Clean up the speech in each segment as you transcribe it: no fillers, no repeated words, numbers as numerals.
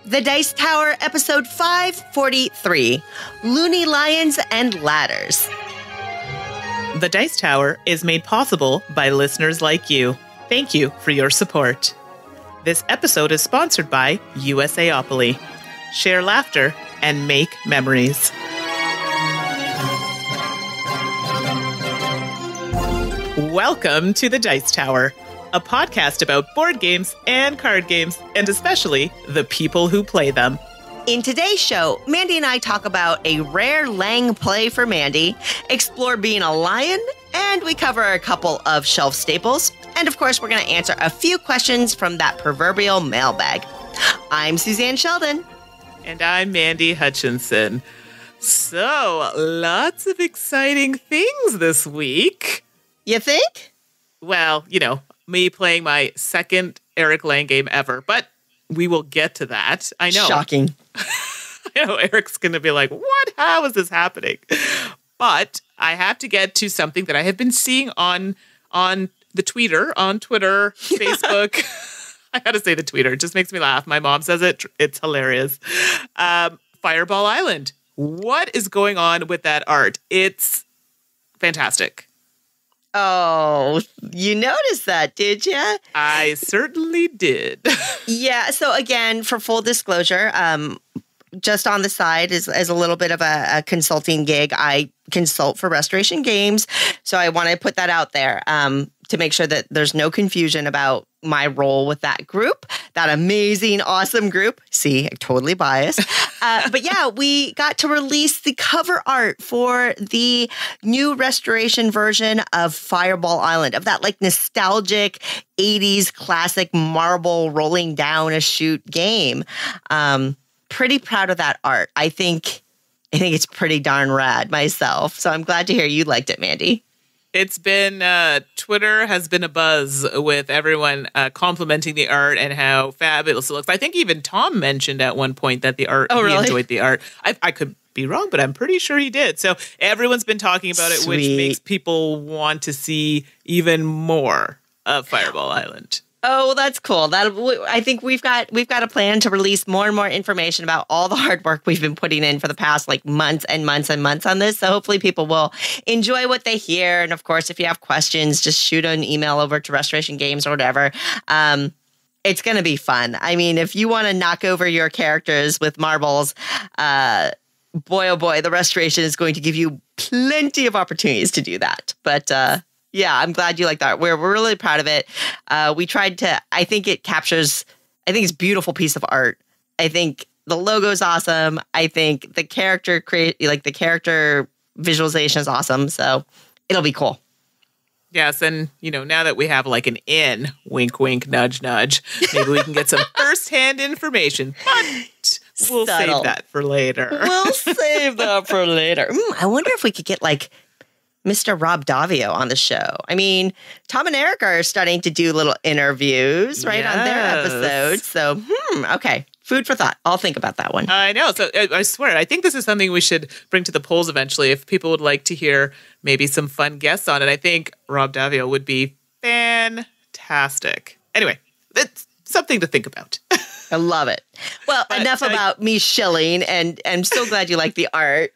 The Dice Tower, episode 543, Loony Lions and Ladders. The Dice Tower is made possible by listeners like you. Thank you for your support. This episode is sponsored by USAopoly. Share laughter and make memories. Welcome to The Dice Tower, a podcast about board games and card games, and especially the people who play them. In today's show, Mandy and I talk about a rare Lang play for Mandy, explore being a lion, and we cover a couple of shelf staples. And of course, we're going to answer a few questions from that proverbial mailbag. I'm Suzanne Sheldon. And I'm Mandy Hutchinson. So, lots of exciting things this week. You think? Well, you know, me playing my second Eric Lang game ever, but we will get to that. I know. Shocking. I know Eric's going to be like, what? How is this happening? But I have to get to something that I have been seeing on the Twitter, Facebook. I got to say the Twitter. It just makes me laugh. My mom says it. It's hilarious. Fireball Island. What is going on with that art? It's fantastic. Oh, you noticed that, did you? I certainly did. Yeah. So again, for full disclosure, just on the side is a little bit of a consulting gig. I consult for Restoration Games. So I want to put that out there to make sure that there's no confusion about my role with that group, that amazing, awesome group. See, totally biased. But yeah, we got to release the cover art for the new restoration version of Fireball Island, of that like nostalgic 80s classic marble rolling down a chute game. Pretty proud of that art. I think it's pretty darn rad myself. So I'm glad to hear you liked it, Mandy. It's been, Twitter has been abuzz with everyone complimenting the art and how fabulous it looks. I think even Tom mentioned at one point that he enjoyed the art. I could be wrong, but I'm pretty sure he did. So everyone's been talking about it, which makes people want to see even more of Fireball Island. Oh, well, that's cool. I think we've got a plan to release more and more information about all the hard work we've been putting in for the past like months and months and months on this. So hopefully people will enjoy what they hear. And of course, if you have questions, just shoot an email over to Restoration Games or whatever. It's going to be fun. I mean, if you want to knock over your characters with marbles, boy, oh boy, the Restoration is going to give you plenty of opportunities to do that. But, yeah, I'm glad you like that. We're really proud of it. We tried to, I think it's a beautiful piece of art. I think the logo is awesome. I think the character visualization is awesome. So it'll be cool. Yes, and now that we have like an in, wink, wink, nudge, nudge, maybe we can get some firsthand information. But we'll save that for later. I wonder if we could get like Mr. Rob Davio on the show. I mean, Tom and Eric are starting to do little interviews, right, on their episodes. So, okay. Food for thought. I'll think about that one. I know. So I swear, I think this is something we should bring to the polls eventually if people would like to hear maybe some fun guests on it. I think Rob Davio would be fantastic. Anyway, it's something to think about. I love it. Well, enough about me shilling, and I'm so glad you like the art.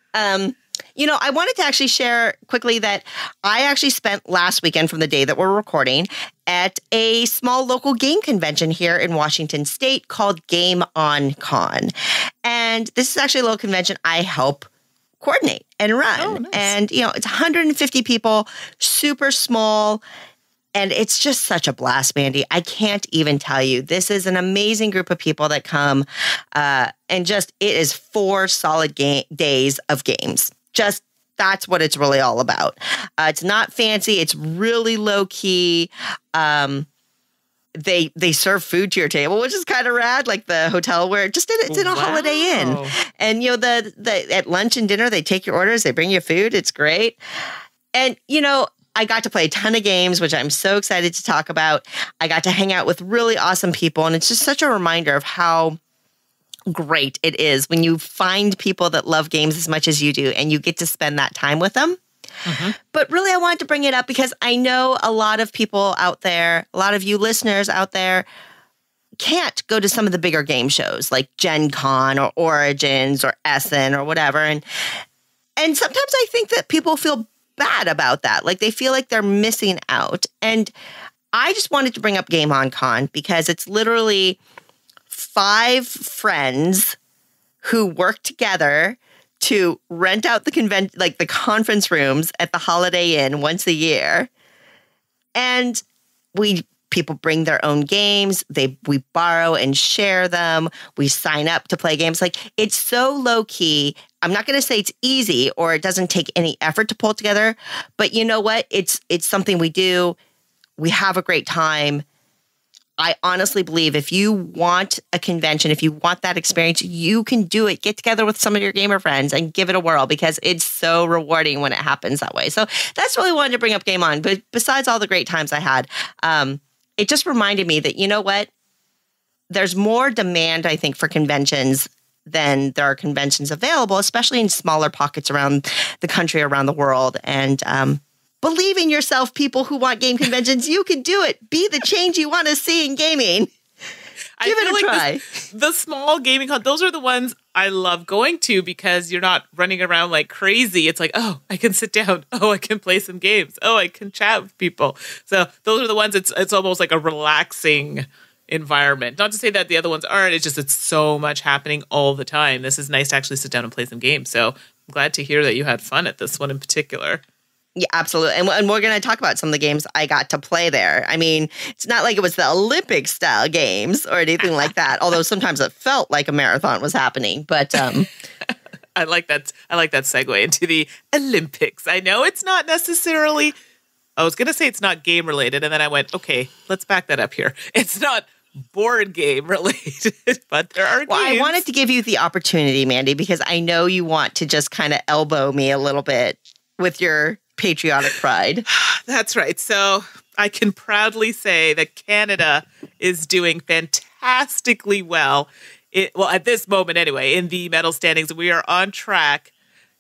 I wanted to actually share quickly that I actually spent last weekend from the day that we're recording at a small local game convention here in Washington State called Game On Con. And this is actually a little convention I help coordinate and run. Oh, nice. And, it's 150 people, super small. And it's just such a blast, Mandy. I can't even tell you. This is an amazing group of people that come. And it is 4 solid days of games. Just that's what it's really all about. It's not fancy. It's really low key. They serve food to your table, which is kind of rad. Like the hotel where it's in a Holiday Inn, and at lunch and dinner they take your orders. They bring you food. It's great, and I got to play a ton of games, which I'm so excited to talk about. I got to hang out with really awesome people, and it's just such a reminder of how great it is when you find people that love games as much as you do and you get to spend that time with them. Mm-hmm. But really, I wanted to bring it up because I know a lot of people out there, a lot of you listeners out there can't go to some of the bigger game shows like Gen Con or Origins or Essen or whatever. And sometimes I think that people feel bad about that. Like they feel like they're missing out. And I just wanted to bring up Game On Con because it's literally 5 friends who work together to rent out the conference rooms at the Holiday Inn once a year. And people bring their own games. We borrow and share them. We sign up to play games. Like it's so low key. I'm not going to say it's easy or it doesn't take any effort to pull together, but you know what? It's something we do. We have a great time. I honestly believe if you want a convention, if you want that experience, you can do it. Get together with some of your gamer friends and give it a whirl because it's so rewarding when it happens that way. So that's really wanted to bring up Game On. But besides all the great times I had, it just reminded me that, you know what? There's more demand, I think, for conventions than there are conventions available, especially in smaller pockets around the country, around the world. And believe in yourself, people who want game conventions. You can do it. Be the change you want to see in gaming. Give it a try. The small gaming con, those are the ones I love going to because you're not running around like crazy. It's like, oh, I can sit down. Oh, I can play some games. Oh, I can chat with people. So those are the ones, it's almost like a relaxing environment. Not to say that the other ones aren't. It's just it's so much happening all the time. This is nice to actually sit down and play some games. So I'm glad to hear that you had fun at this one in particular. Yeah, absolutely. And we're going to talk about some of the games I got to play there. I mean, it's not like it was the Olympic style games or anything like that, although sometimes it felt like a marathon was happening. But I like that segue into the Olympics. I know it's not necessarily, I was going to say it's not game related. And then I went, okay, let's back that up here. It's not board game related, but there are games. Well, I wanted to give you the opportunity, Mandy, because I know you want to just kind of elbow me a little bit with your patriotic pride. That's right. So I can proudly say that Canada is doing fantastically well. At this moment anyway, in the medal standings, we are on track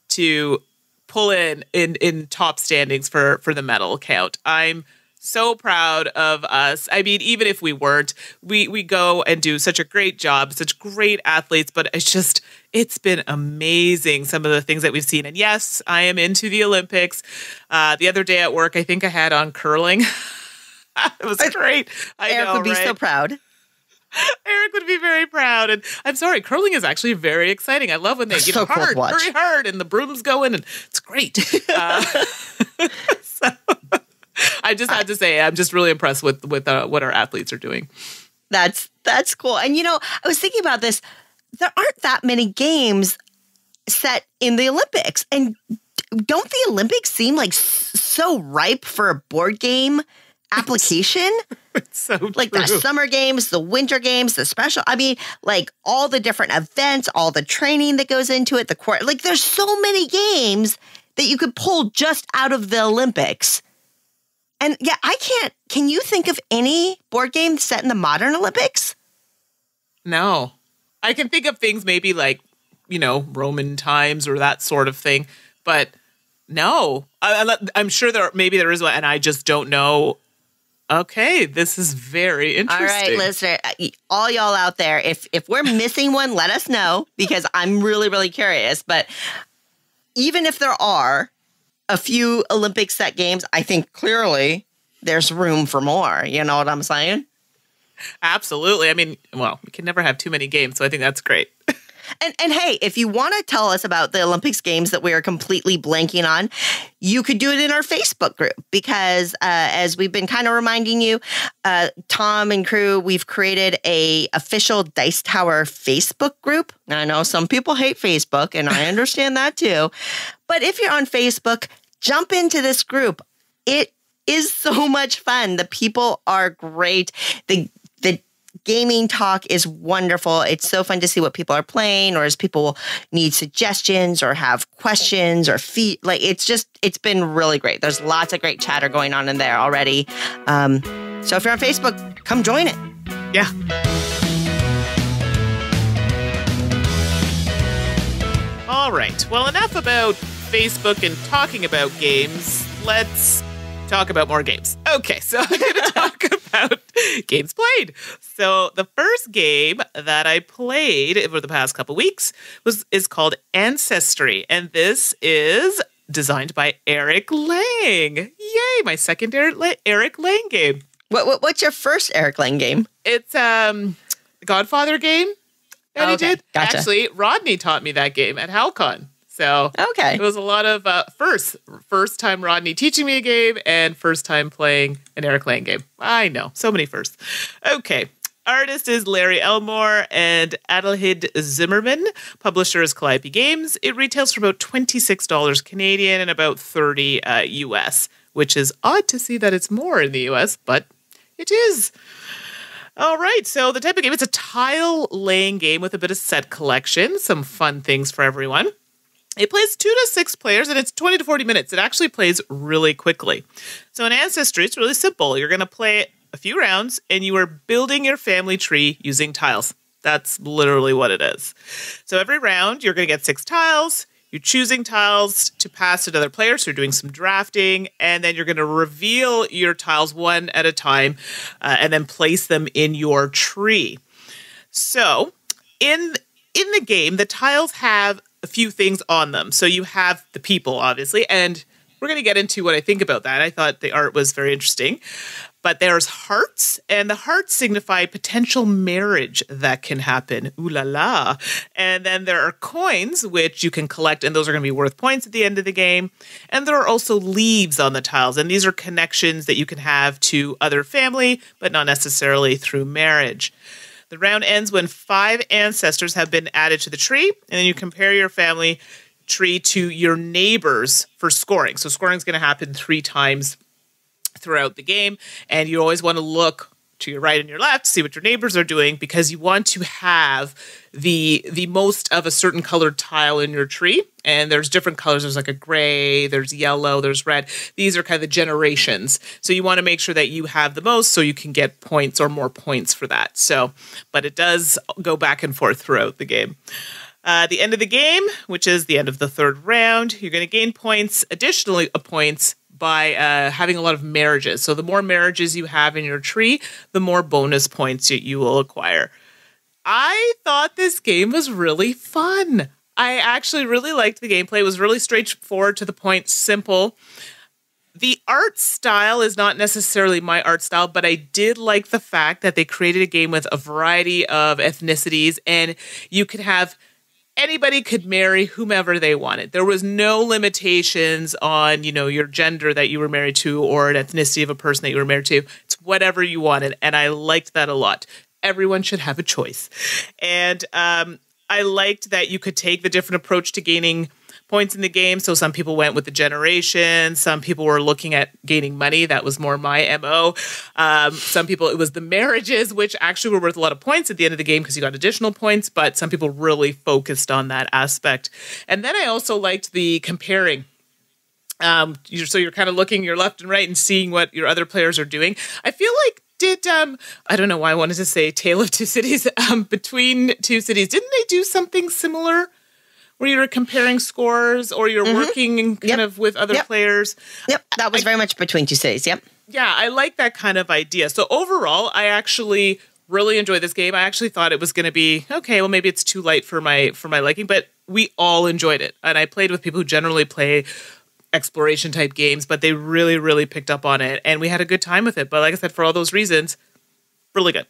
to pull in top standings for the medal count. I'm so proud of us. I mean, even if we weren't, we go and do such a great job, such great athletes, but it's been amazing, some of the things that we've seen. And yes, I am into the Olympics. The other day at work, I think I had on curling. It was great. Eric would be so proud. Eric would be very proud. And I'm sorry, curling is actually very exciting. I love when they get so hard, cool very hard, and the broom's going, and it's great. So I just had to say, I'm just really impressed with what our athletes are doing. That's cool. And, you know, I was thinking about this. There aren't that many games set in the Olympics. And don't the Olympics seem like so ripe for a board game application? It's so like true. The summer games, the winter games, the special. I mean, like all the different events, all the training that goes into it, like there's so many games that you could pull just out of the Olympics. And yeah, can you think of any board game set in the modern Olympics? No. I can think of things maybe like, you know, Roman times or that sort of thing. But no, I'm sure there is one, and I just don't know. Okay, this is very interesting. All right, listener, all y'all out there, if we're missing one, let us know, because I'm really, really curious. But even if there are a few Olympic set games, I think clearly there's room for more. You know what I'm saying? Absolutely. I mean, well, we can never have too many games, so I think that's great. And hey, if you want to tell us about the Olympics games that we are completely blanking on, you could do it in our Facebook group, because as we've been kind of reminding you, Tom and crew, we've created a official Dice Tower Facebook group. Now, I know some people hate Facebook, and I understand that too. But if you're on Facebook, jump into this group. It is so much fun. The people are great. The gaming talk is wonderful. It's so fun to see what people are playing, or as people need suggestions or have questions or it's been really great. There's lots of great chatter going on in there already. So if you're on Facebook, come join it. Yeah. All right. Well, enough about Facebook and talking about games. Let's talk about more games. Okay, so I'm going to talk about games played. So the first game that I played over the past couple weeks is called Ancestree, and this is designed by Eric Lang. Yay, my second Eric Lang game. What's your first Eric Lang game? It's Godfather game that he did. Gotcha. Actually, Rodney taught me that game at HowlCon. So okay, it was a lot of first time Rodney teaching me a game and first time playing an Eric Lang game. I know, so many firsts. Okay, artist is Larry Elmore and Adelheid Zimmerman. Publisher is Calliope Games. It retails for about $26 Canadian and about $30 US, which is odd to see that it's more in the US, but it is. All right, so the type of game, it's a tile laying game with a bit of set collection, some fun things for everyone. It plays 2 to 6 players, and it's 20 to 40 minutes. It actually plays really quickly. So in Ancestry, it's really simple. You're going to play a few rounds, and you are building your family tree using tiles. That's literally what it is. So every round, you're going to get 6 tiles. You're choosing tiles to pass to other players. So you're doing some drafting, and then you're going to reveal your tiles one at a time, and then place them in your tree. So in the game, the tiles have a few things on them. So you have the people, obviously, and we're going to get into what I think about that. I thought the art was very interesting. But there's hearts, and the hearts signify potential marriage that can happen. Ooh la la. And then there are coins, which you can collect, and those are going to be worth points at the end of the game. And there are also leaves on the tiles, and these are connections that you can have to other family, but not necessarily through marriage. The round ends when 5 ancestors have been added to the tree, and then you compare your family tree to your neighbors for scoring. So scoring is going to happen 3 times throughout the game, and you always want to look to your right and your left to see what your neighbors are doing, because you want to have the most of a certain colored tile in your tree. And there's different colors. There's like a gray, there's yellow, there's red. These are kind of the generations. So you want to make sure that you have the most so you can get points or more points for that. So, but it does go back and forth throughout the game. The end of the game, which is the end of the 3rd round, you're going to gain points, additionally points, by having a lot of marriages. So the more marriages you have in your tree, the more bonus points you will acquire. I thought this game was really fun. I actually really liked the gameplay. It was really straightforward, to the point, simple. The art style is not necessarily my art style, but I did like the fact that they created a game with a variety of ethnicities, and you could have anybody could marry whomever they wanted. There was no limitations on, your gender that you were married to or an ethnicity of a person that you were married to. It's whatever you wanted, and I liked that a lot. Everyone should have a choice. And I liked that you could take the different approach to gaining points in the game. So some people went with the generation. Some people were looking at gaining money. That was more my MO. Some people, it was the marriages, which actually were worth a lot of points at the end of the game because you got additional points, but some people really focused on that aspect. And then I also liked the comparing. So you're kind of looking your left and right and seeing what your other players are doing. I feel like I don't know why I wanted to say Tale of Two Cities, Between Two Cities. Didn't they do something similar? Where you're comparing scores or you're working kind of with other players. Yep, that was very much Between Two Cities, yep. Yeah, I like that kind of idea. So overall, I actually really enjoyed this game. I actually thought it was going to be, okay, well, maybe it's too light for my liking, but we all enjoyed it. And I played with people who generally play exploration type games, but they really, really picked up on it. And we had a good time with it. But like I said, for all those reasons, really good.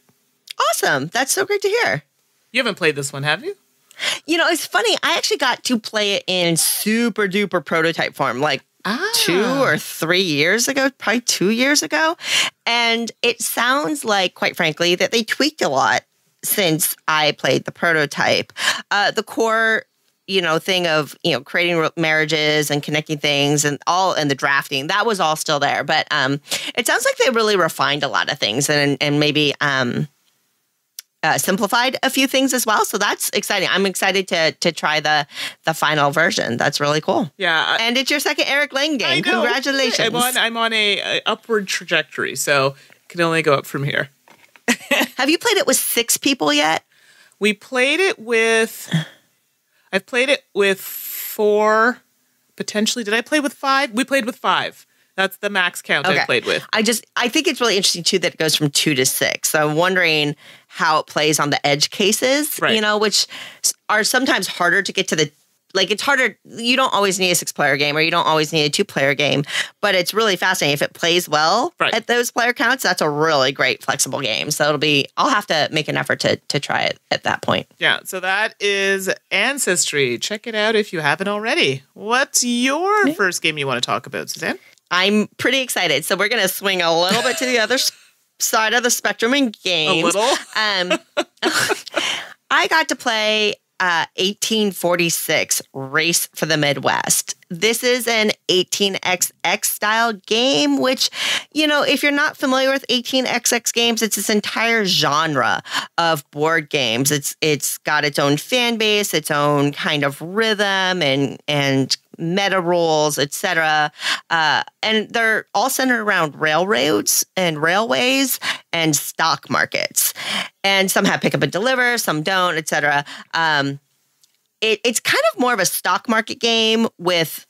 Awesome. That's so great to hear. You haven't played this one, have you? It's funny. I actually got to play it in super duper prototype form, like 2 or 3 years ago, probably 2 years ago. And it sounds like, quite frankly, that they tweaked a lot since I played the prototype. The core, thing of, creating marriages and connecting things and the drafting, that was all still there. But it sounds like they really refined a lot of things and maybe simplified a few things as well. So that's exciting. I'm excited to try the final version. That's really cool. Yeah. And it's your second Eric Lang game. Congratulations. I'm on a upward trajectory, so it can only go up from here. Have you played it with 6 people yet? I've played it with 4, potentially. Did I play with 5? We played with 5. That's the max count I played with. I think it's really interesting too that it goes from 2 to 6. So I'm wondering how it plays on the edge cases, which are sometimes harder to get to the. Like, it's harder. You don't always need a 6-player game or you don't always need a 2-player game, but it's really fascinating. If it plays well at those player counts, that's a really great flexible game. So I'll have to make an effort to try it at that point. Yeah. So that is Ancestree. Check it out if you haven't already. What's your first game you want to talk about, Suzanne? I'm pretty excited. So we're going to swing a little bit to the other side of the spectrum in games. A little? I got to play 1846 Race for the Midwest. This is an 18xx style game, which, if you're not familiar with 18xx games, it's this entire genre of board games. It's got its own fan base, its own kind of rhythm and meta rules, etc. And they're all centered around railroads and railways and stock markets. And some have pick up and deliver, some don't, etc. It's kind of more of a stock market game with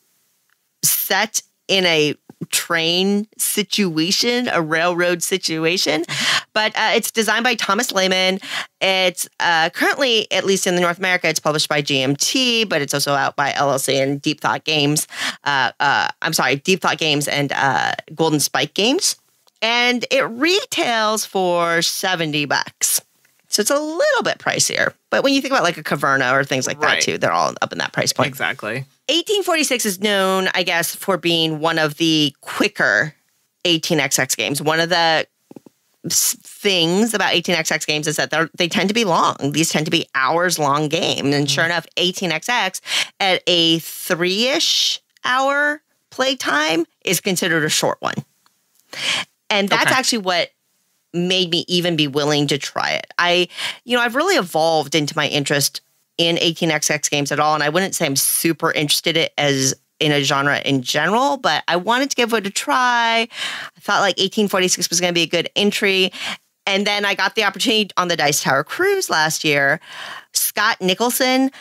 set in a train situation, a railroad situation. But it's designed by Thomas Lehman. It's currently, at least in North America, it's published by GMT, but it's also out by LLC and Deep Thought Games. Deep Thought Games and Golden Spike Games. And it retails for $70. So it's a little bit pricier. But when you think about like a Caverna or things like that too, they're all up in that price point. Exactly. 1846 is known, I guess, for being one of the quicker 18xx games. One of the things about 18xx games is that they tend to be long. These tend to be hours-long games. And sure enough, 18xx at a 3-ish hour playtime is considered a short one. And that's actually what made me even be willing to try it. I've really evolved into my interest in 18xx games at all, and I wouldn't say I'm super interested in a genre in general, but I wanted to give it a try. I thought like 1846 was going to be a good entry, and then I got the opportunity on the Dice Tower cruise last year. Scott Nicholson.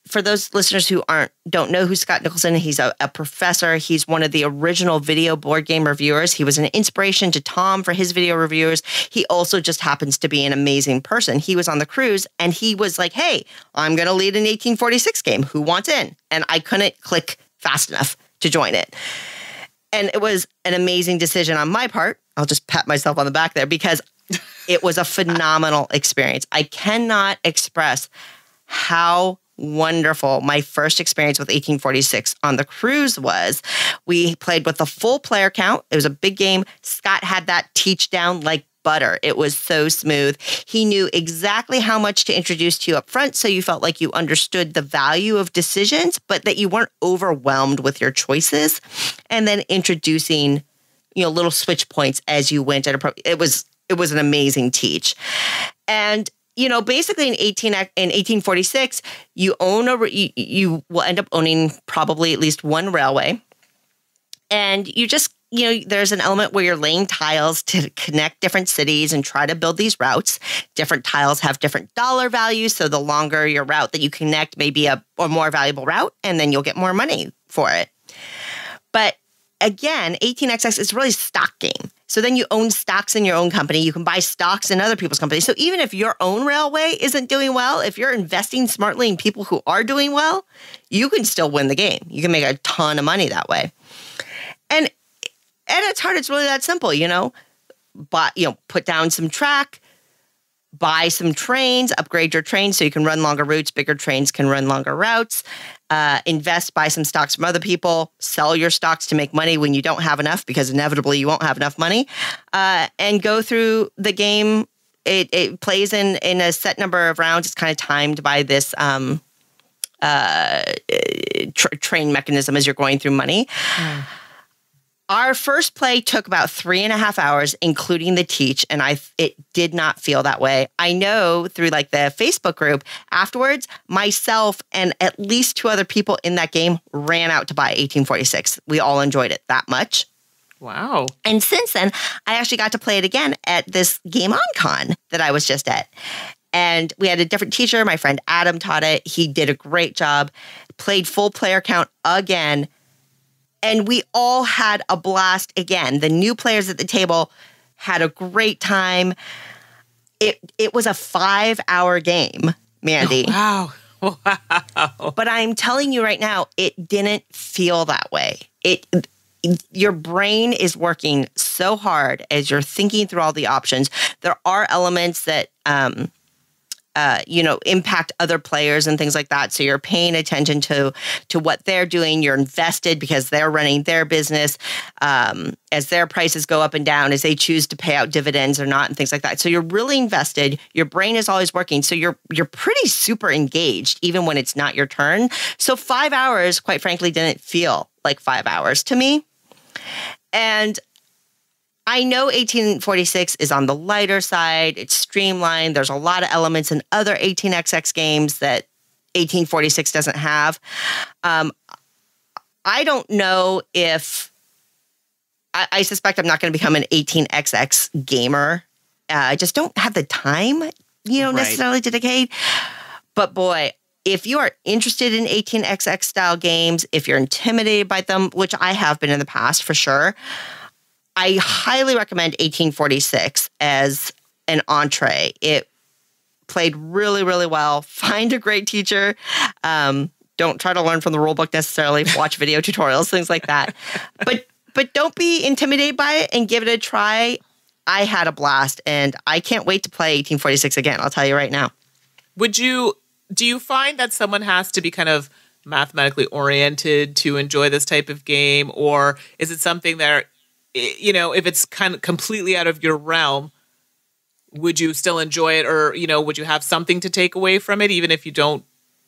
For those listeners who don't know who Scott Nicholson, he's a professor. He's one of the original video board game reviewers. He was an inspiration to Tom for his video reviewers. He also just happens to be an amazing person. He was on the cruise and he was like, hey, I'm going to lead an 1846 game. Who wants in? And I couldn't click fast enough to join it. And it was an amazing decision on my part. I'll just pat myself on the back there because it was a phenomenal experience. I cannot express how wonderful my first experience with 1846 on the cruise was. We played with the full player count. It was a big game. Scott had that teach down like butter. It was so smooth. He knew exactly how much to introduce to you up front, so you felt like you understood the value of decisions, but that you weren't overwhelmed with your choices. And then introducing, little switch points as you went. It was an amazing teach. And basically in 1846, you will end up owning probably at least one railway. And you just, there's an element where you're laying tiles to connect different cities and try to build these routes. Different tiles have different dollar values. So the longer your route that you connect may be a more valuable route, and then you'll get more money for it. But again, 18xx is really a stock game. So then you own stocks in your own company. You can buy stocks in other people's companies. So even if your own railway isn't doing well, if you're investing smartly in people who are doing well, you can still win the game. You can make a ton of money that way. And at its heart, it's really that simple, put down some track, buy some trains, upgrade your trains so you can run longer routes. Bigger trains can run longer routes. Invest, buy some stocks from other people, sell your stocks to make money when you don't have enough, because inevitably you won't have enough money, and go through the game. It plays in a set number of rounds. It's kind of timed by this train mechanism as you're going through money. Our first play took about 3.5 hours, including the teach, and it did not feel that way. I know through like the Facebook group afterwards, myself and at least 2 other people in that game ran out to buy 1846. We all enjoyed it that much. Wow. And since then, I actually got to play it again at this Game On Con that I was just at. And we had a different teacher. My friend Adam taught it. He did a great job, played full player count again. And we all had a blast. Again, the new players at the table had a great time. It was a 5-hour game, Mandy. Oh, wow. Wow. But I'm telling you right now, it didn't feel that way. Your brain is working so hard as you're thinking through all the options. There are elements that impact other players and things like that. So you're paying attention to what they're doing. You're invested because they're running their business as their prices go up and down, as they choose to pay out dividends or not, and things like that. So you're really invested. Your brain is always working. So you're pretty super engaged, even when it's not your turn. So 5 hours, quite frankly, didn't feel like 5 hours to me. And I know 1846 is on the lighter side. It's streamlined. There's a lot of elements in other 18xx games that 1846 doesn't have. I don't know if... I suspect I'm not going to become an 18xx gamer. I just don't have the time, necessarily to dedicate. But boy, if you are interested in 18xx style games, if you're intimidated by them, which I have been in the past for sure, I highly recommend 1846 as an entree. It played really, really well. Find a great teacher. Don't try to learn from the rule book necessarily. Watch video tutorials, things like that. But don't be intimidated by it and give it a try. I had a blast, and I can't wait to play 1846 again. I'll tell you right now. Do you find that someone has to be kind of mathematically oriented to enjoy this type of game, or is it something that, if it's kind of completely out of your realm, would you still enjoy it, or, would you have something to take away from it, even if you don't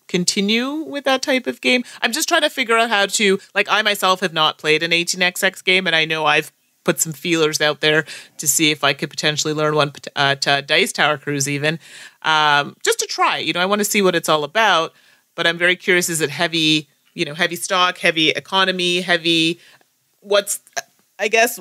continue with that type of game? I'm just trying to figure out how to, I myself have not played an 18xx game, and I know I've put some feelers out there to see if I could potentially learn one to Dice Tower Cruise even, just to try. I want to see what it's all about, but I'm very curious, is it heavy, heavy stock, heavy economy, heavy, I guess,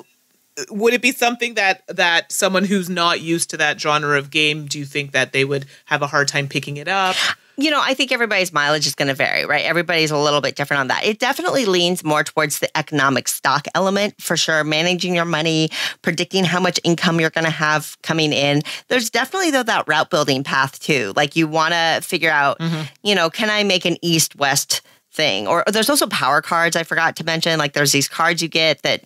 would it be something that someone who's not used to that genre of game, do you think that they would have a hard time picking it up? I think everybody's mileage is going to vary, right? Everybody's a little bit different on that. It definitely leans more towards the economic stock element, for sure. Managing your money, predicting how much income you're going to have coming in. There's definitely, though, that route building path, too. You want to figure out, can I make an east-west thing? Or there's also power cards I forgot to mention. There's these cards you get that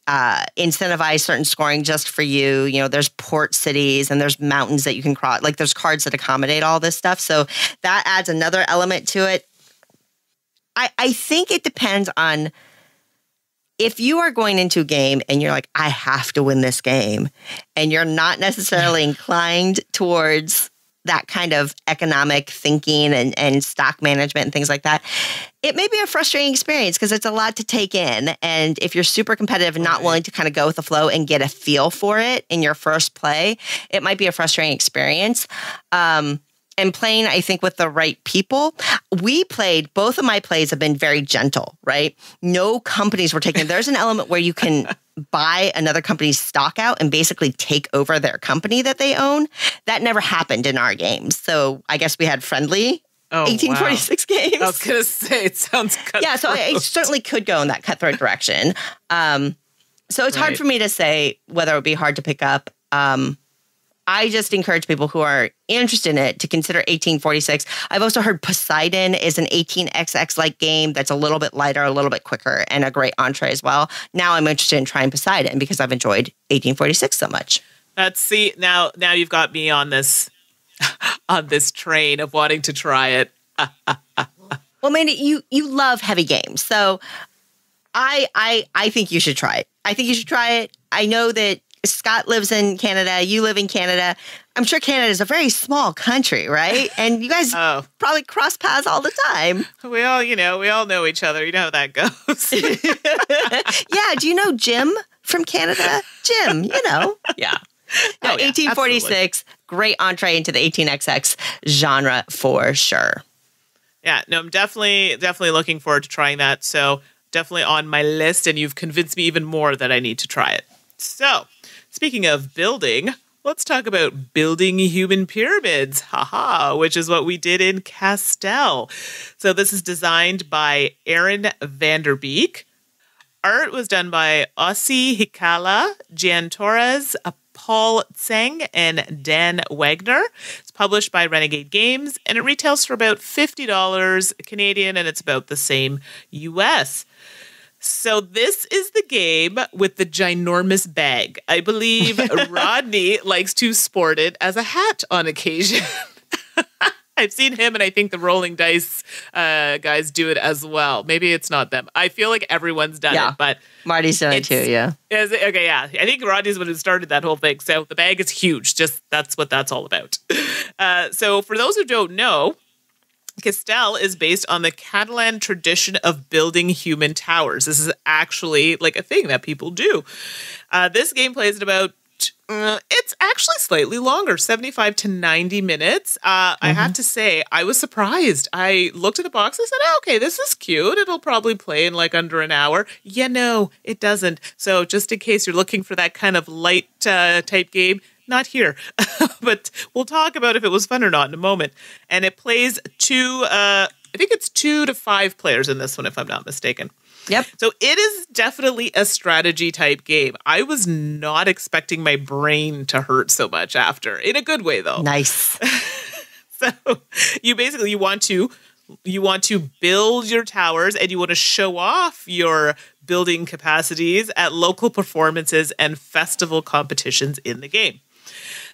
incentivize certain scoring just for you. There's port cities and there's mountains that you can cross. There's cards that accommodate all this stuff. So that adds another element to it. I think it depends on if you are going into a game and you're like, I have to win this game, and you're not necessarily inclined towards that kind of economic thinking and stock management and things like that, it may be a frustrating experience because it's a lot to take in. And if you're super competitive and not willing to kind of go with the flow and get a feel for it in your first play, it might be a frustrating experience. And playing, I think, with the right people. Both of my plays have been very gentle, right? No companies were taken. There's an element where you can buy another company's stock out and basically take over their company that they own. That never happened in our games. So I guess we had friendly 1846 games. I was going to say, it sounds cutthroat. Yeah, so I certainly could go in that cutthroat direction. So it's hard for me to say whether it would be hard to pick up. I just encourage people who are interested in it to consider 1846. I've also heard Poseidon is an 18xx-like game that's a little bit lighter, a little bit quicker, and a great entree as well. Now I'm interested in trying Poseidon because I've enjoyed 1846 so much. Now you've got me on this on this train of wanting to try it. Well, Mandy, you love heavy games, so I think you should try it. I think you should try it. I know that Scott lives in Canada. You live in Canada. I'm sure Canada is a very small country, right? And you guys probably cross paths all the time. We all know each other. You know how that goes. Yeah. Do you know Jim from Canada? Jim, Yeah. No, 1846, absolutely. Great entree into the 18xx genre for sure. Yeah, no, I'm definitely looking forward to trying that. So definitely on my list, and you've convinced me even more that I need to try it. So, speaking of building, let's talk about building human pyramids, which is what we did in Castell. So this is designed by Aaron Vanderbeek. art was done by Ossi Hikala, Jan Torres, Paul Tseng, and Dan Wagner. It's published by Renegade Games, and it retails for about $50 Canadian, and it's about the same US. So this is the game with the ginormous bag. I believe Rodney likes to sport it as a hat on occasion. I've seen him, and I think the rolling dice guys do it as well. Maybe it's not them. I feel like everyone's done it, but Marty's done it too. Yeah. Okay. Yeah. I think Rodney's the one who started that whole thing. So the bag is huge. Just that's what that's all about. So for those who don't know, Castell is based on the Catalan tradition of building human towers. This is actually like a thing that people do. This game plays at about, it's actually slightly longer, 75 to 90 minutes. I have to say, I was surprised. I looked at the box and said, oh, okay, this is cute. It'll probably play in like under an hour. Yeah, no, it doesn't. So just in case you're looking for that kind of light type game, not here, but we'll talk about if it was fun or not in a moment. And it plays I think it's 2 to 5 players in this one, if I'm not mistaken. Yep. So it is definitely a strategy type game. I was not expecting my brain to hurt so much after, in a good way though. Nice. So you want to build your towers, and you want to show off your building capacities at local performances and festival competitions in the game.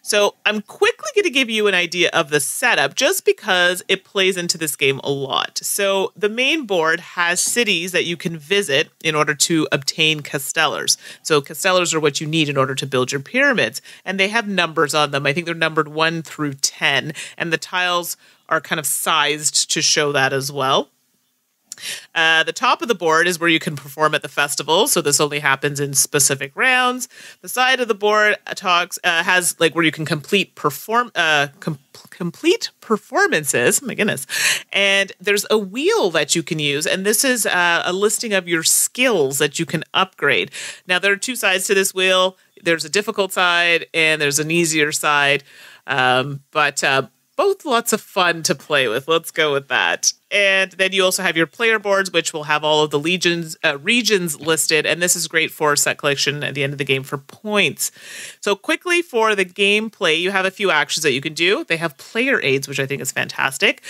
So I'm quickly going to give you an idea of the setup just because it plays into this game a lot. So the main board has cities that you can visit in order to obtain castellars. So castellars are what you need in order to build your pyramids. And they have numbers on them. I think they're numbered 1 through 10. And the tiles are kind of sized to show that as well. The top of the board is where you can perform at the festival, so this only happens in specific rounds. The side of the board has like where you can complete performances. My goodness. And there's a wheel that you can use, and this is a listing of your skills that you can upgrade. Now, there are 2 sides to this wheel. There's a difficult side and there's an easier side, but both lots of fun to play with. Let's go with that. And then you also have your player boards, which will have all of the regions listed. And this is great for set collection at the end of the game for points. So quickly for the gameplay, you have a few actions that you can do. They have player aids, which I think is fantastic.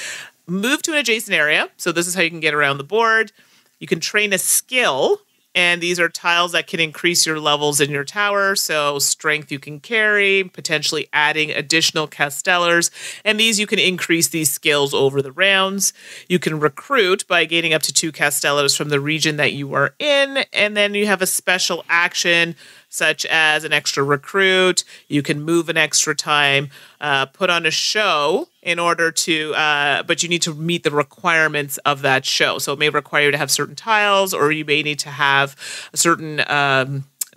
Move to an adjacent area. So this is how you can get around the board. You can train a skill. And these are tiles that can increase your levels in your tower. So strength you can carry, potentially adding additional castellars. And these you can increase these skills over the rounds. You can recruit by gaining up to 2 castellars from the region that you are in. And then you have a special action such as an extra recruit. You can move an extra time, put on a show in order to, but you need to meet the requirements of that show. So it may require you to have certain tiles, or you may need to have a certain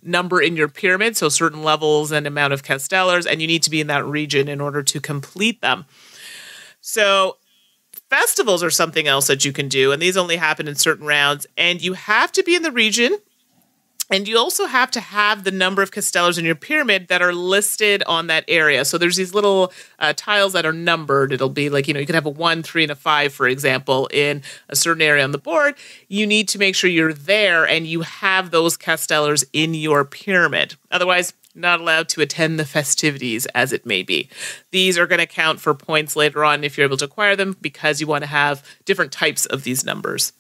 number in your pyramid, so certain levels and amount of castellars, and you need to be in that region in order to complete them. So festivals are something else that you can do, and these only happen in certain rounds, and you have to be in the region. And you also have to have the number of castellars in your pyramid that are listed on that area. So there's these little tiles that are numbered. It'll be like, you could have a 1, 3, and a 5, for example, in a certain area on the board. You need to make sure you're there and you have those castellars in your pyramid. Otherwise, not allowed to attend the festivities, as it may be. These are going to count for points later on if you're able to acquire them, because you want to have different types of these numbers.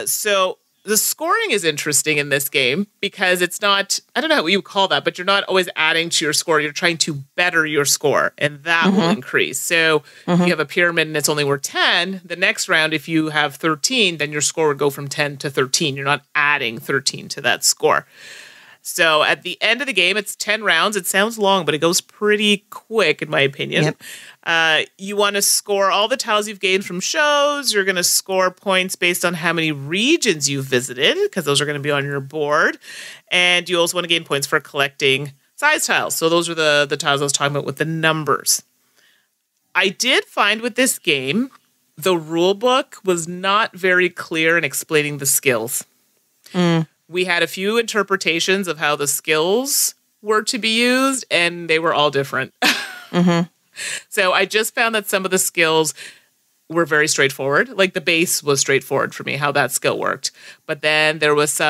So the scoring is interesting in this game because it's not, I don't know what you call that, but you're not always adding to your score. You're trying to better your score, and that will increase. So if you have a pyramid and it's only worth 10, the next round, if you have 13, then your score would go from 10 to 13. You're not adding 13 to that score. So at the end of the game, it's 10 rounds. It sounds long, but it goes pretty quick, in my opinion. Yep. You want to score all the tiles you've gained from shows. You're going to score points based on how many regions you've visited, because those are going to be on your board. And you also want to gain points for collecting size tiles. So those are the tiles I was talking about with the numbers. I did find with this game, the rule book was not very clear in explaining the skills. We had a few interpretations of how the skills were to be used, and they were all different. So I just found that some of the skills were very straightforward. Like the base was straightforward for me, how that skill worked. But then there was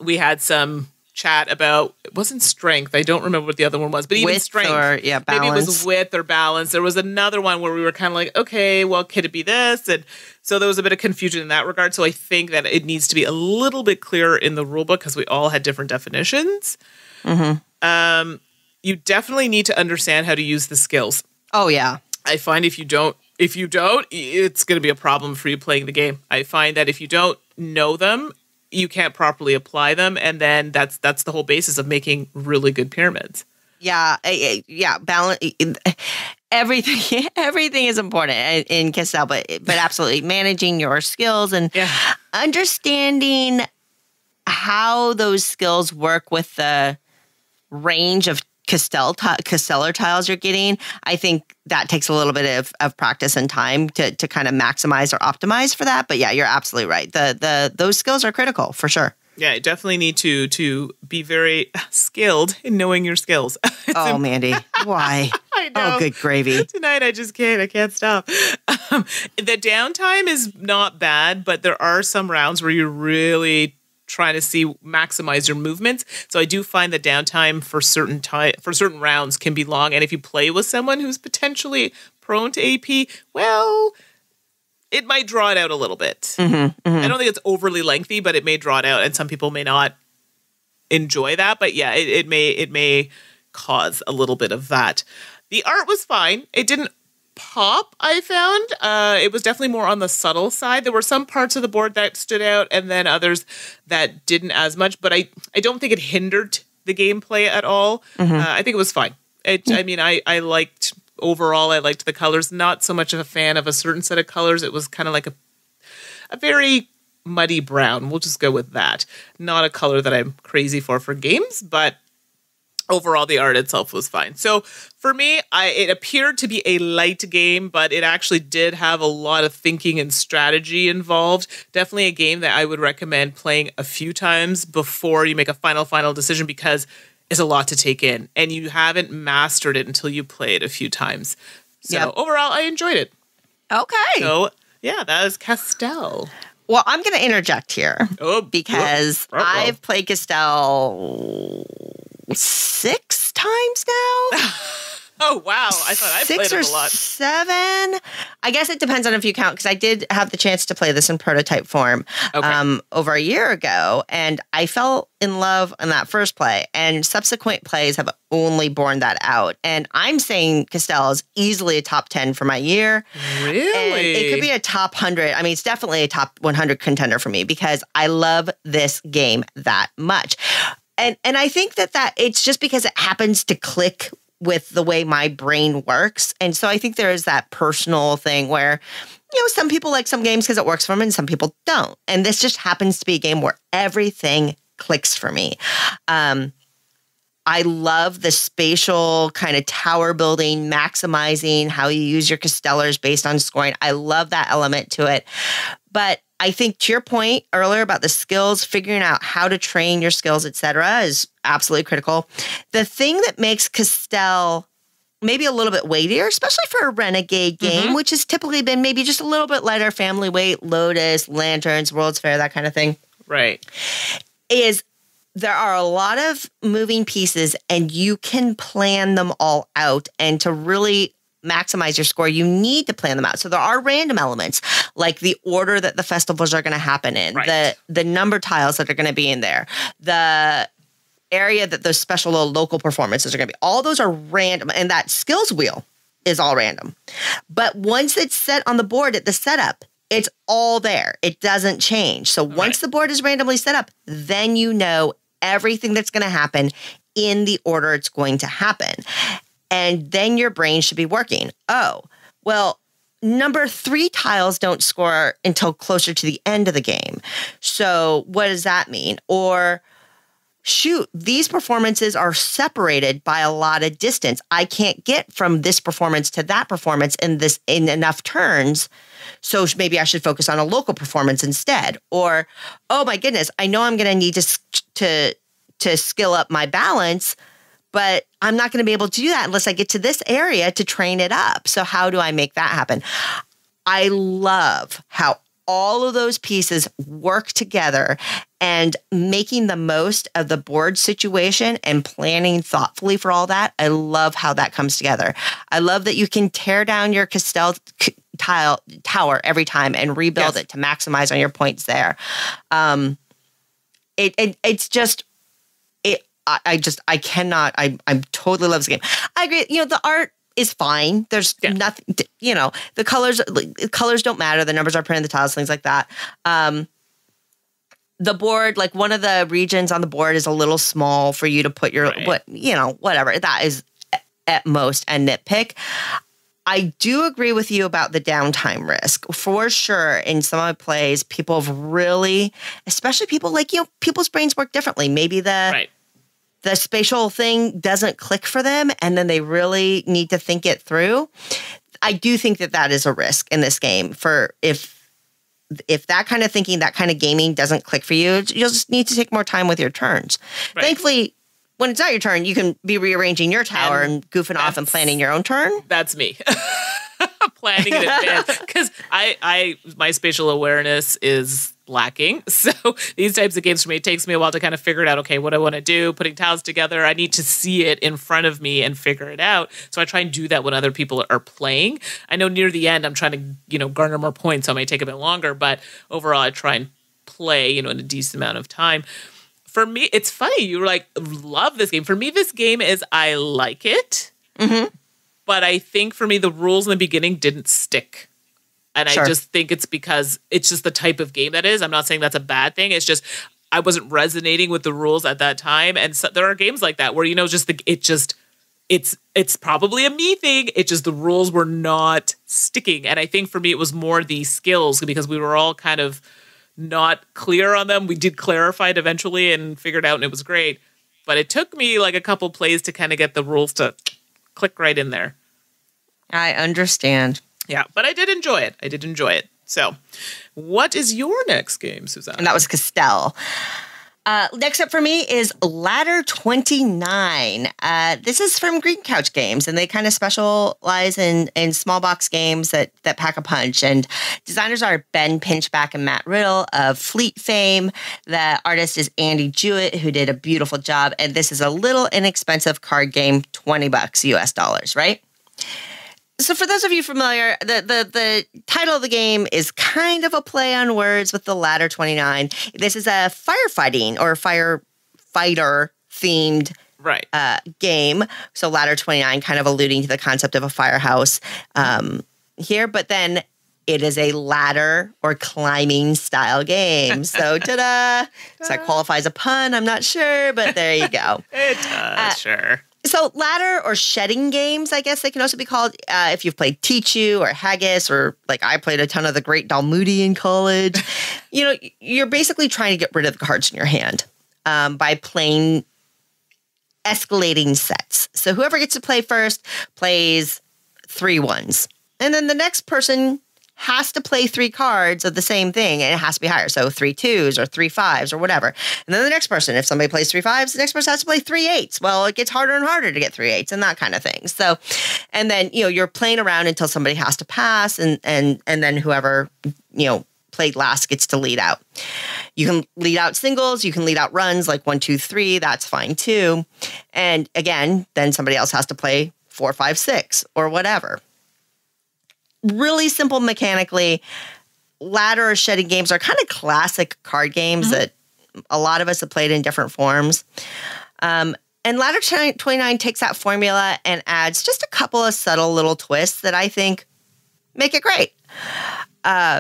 we had some chat about, it wasn't strength. I don't remember what the other one was, but even Width strength. or, balance. Maybe it was width or balance. There was another one where we were kind of like, okay, well, could it be this? And so there was a bit of confusion in that regard. So I think that it needs to be a little bit clearer in the rule book because we all had different definitions. Mm-hmm. You definitely need to understand how to use the skills. Oh, yeah. I find if you don't, it's going to be a problem for you playing the game. I find that if you don't know them, you can't properly apply them, and then that's the whole basis of making really good pyramids. Yeah, balance. Everything is important in Castell, but absolutely managing your skills and understanding how those skills work with the range of Castellar tiles you're getting. I think that takes a little bit of practice and time to kind of maximize or optimize for that. But yeah, you're absolutely right. Those skills are critical for sure. Yeah, you definitely need to be very skilled in knowing your skills. Oh, Mandy, why? I know. Oh, good gravy. Tonight I just can't. I can't stop. The downtime is not bad, but there are some rounds where you're really trying to maximize your movements. So I do find the downtime for certain rounds can be long. And if you play with someone who's potentially prone to AP, well, it might draw it out a little bit. Mm-hmm, mm-hmm. I don't think it's overly lengthy, but it may draw it out, and some people may not enjoy that. But yeah, it may cause a little bit of that. The art was fine. It didn't pop, I found. It was definitely more on the subtle side. There were some parts of the board that stood out and then others that didn't as much, but I don't think it hindered the gameplay at all. Mm-hmm. I think it was fine. I liked the colors. Not so much of a fan of a certain set of colors. It was kind of like a very muddy brown. We'll just go with that. Not a color that I'm crazy for games, but overall, the art itself was fine. So for me, it appeared to be a light game, but it actually did have a lot of thinking and strategy involved. Definitely a game that I would recommend playing a few times before you make a final decision, because it's a lot to take in, and you haven't mastered it until you play it a few times. So overall, I enjoyed it. Okay. So yeah, that is Castell. Well, I'm going to interject here because I've played Castell 6 times now. Oh, wow. I thought I played it a lot. 6 or 7. I guess it depends on if you count, because I did have the chance to play this in prototype form over a year ago, and I fell in love in that first play, and subsequent plays have only borne that out. And I'm saying Castell is easily a top 10 for my year. Really? And it could be a top 100. I mean, it's definitely a top 100 contender for me, because I love this game that much. And I think that it's just because it happens to click with the way my brain works. And so I think there is that personal thing where, some people like some games because it works for them and some people don't. And this just happens to be a game where everything clicks for me. I love the spatial kind of tower building, maximizing how you use your Castellars based on scoring. I love that element to it. But I think to your point earlier about the skills, figuring out how to train your skills, etc., is absolutely critical. The thing that makes Castell maybe a little bit weightier, especially for a renegade game, which has typically been maybe just a little bit lighter family weight, Lotus, Lanterns, World's Fair, that kind of thing. Right. Is there are a lot of moving pieces, and you can plan them all out. And to really maximize your score, you need to plan them out. So there are random elements, like the order that the festivals are going to happen in, right, the number tiles that are going to be in there, the area that those special little local performances are going to be. All those are random, and that skills wheel is all random. But once it's set on the board at the setup, it's all there. It doesn't change. So once the board is randomly set up, then you know everything that's going to happen in the order it's going to happen. And then your brain should be working. Oh, well, number 3 tiles don't score until closer to the end of the game. So what does that mean? Or, shoot, these performances are separated by a lot of distance. I can't get from this performance to that performance in enough turns. So maybe I should focus on a local performance instead. Or, oh my goodness, I know I'm going to need to skill up my balance, but I'm not going to be able to do that unless I get to this area to train it up. So how do I make that happen? I love how all of those pieces work together and making the most of the board situation and planning thoughtfully for all that. I love how that comes together. I love that you can tear down your Castell tower every time and rebuild it to maximize on your points there. It's just, I cannot, I totally love this game. I agree. The art is fine. There's nothing, the colors don't matter. The numbers are printed, the tiles, things like that. The board, like one of the regions on the board is a little small for you to put your, whatever. That is at most a nitpick. I do agree with you about the downtime risk. For sure, in some of my plays, people have really, especially people like, people's brains work differently. Maybe the spatial thing doesn't click for them, and then they really need to think it through. I do think that is a risk in this game. For if that kind of thinking, that kind of gaming doesn't click for you, you'll just need to take more time with your turns. Right. Thankfully, when it's not your turn, you can be rearranging your tower and goofing off and planning your own turn. That's me. Planning in advance. Because my spatial awareness is lacking. So these types of games for me, it takes me a while to kind of figure it out. Okay, what I want to do, putting tiles together. I need to see it in front of me and figure it out. So I try and do that when other people are playing. I know near the end, I'm trying to, garner more points. So it may take a bit longer, but overall I try and play, in a decent amount of time. For me, it's funny. You love this game. For me, this game is, I like it. Mm-hmm. But I think for me, the rules in the beginning didn't stick. And I just think it's because it's just the type of game that is. I'm not saying that's a bad thing. It's just I wasn't resonating with the rules at that time. And so there are games like that where, it's probably a me thing. It just, the rules were not sticking. And I think for me, it was more the skills, because we were all kind of not clear on them. We did clarify it eventually and figured out, and it was great. But it took me like a couple plays to kind of get the rules to click right in there. I understand. Yeah, but I did enjoy it. So, what is your next game, Suzanne? And that was Castell. Next up for me is Ladder 29. This is from Green Couch Games, and they kind of specialize in small box games that pack a punch. And designers are Ben Pinchback and Matt Riddle of Fleet fame. The artist is Andy Jewett, who did a beautiful job. And this is a little inexpensive card game, $20 US dollars, right? So for those of you familiar, the title of the game is kind of a play on words with the Ladder 29. This is a firefighting or firefighter themed game. So Ladder 29 kind of alluding to the concept of a firehouse here, but then it is a ladder or climbing style game. So ta-da! Does that qualify as a pun? I'm not sure, but there you go. It does, sure. So ladder or shedding games, I guess they can also be called, if you've played Tichu or Haggis, or like I played a ton of the Great Dalmuti in college. You're basically trying to get rid of the cards in your hand by playing escalating sets. So whoever gets to play first plays 3 ones. And then the next person has to play 3 cards of the same thing, and it has to be higher. So 3 2s or 3 5s or whatever. And then the next person, if somebody plays 3 5s, the next person has to play 3 8s. Well, it gets harder and harder to get 3 8s and that kind of thing. So, and then, you're playing around until somebody has to pass, and then whoever, played last gets to lead out. You can lead out singles, you can lead out runs like 1 2 3, that's fine too. And again, then somebody else has to play 4 5 6 or whatever. Really simple mechanically. Ladder or shedding games are kind of classic card games that a lot of us have played in different forms. And Ladder 29 takes that formula and adds just a couple of subtle little twists that I think make it great.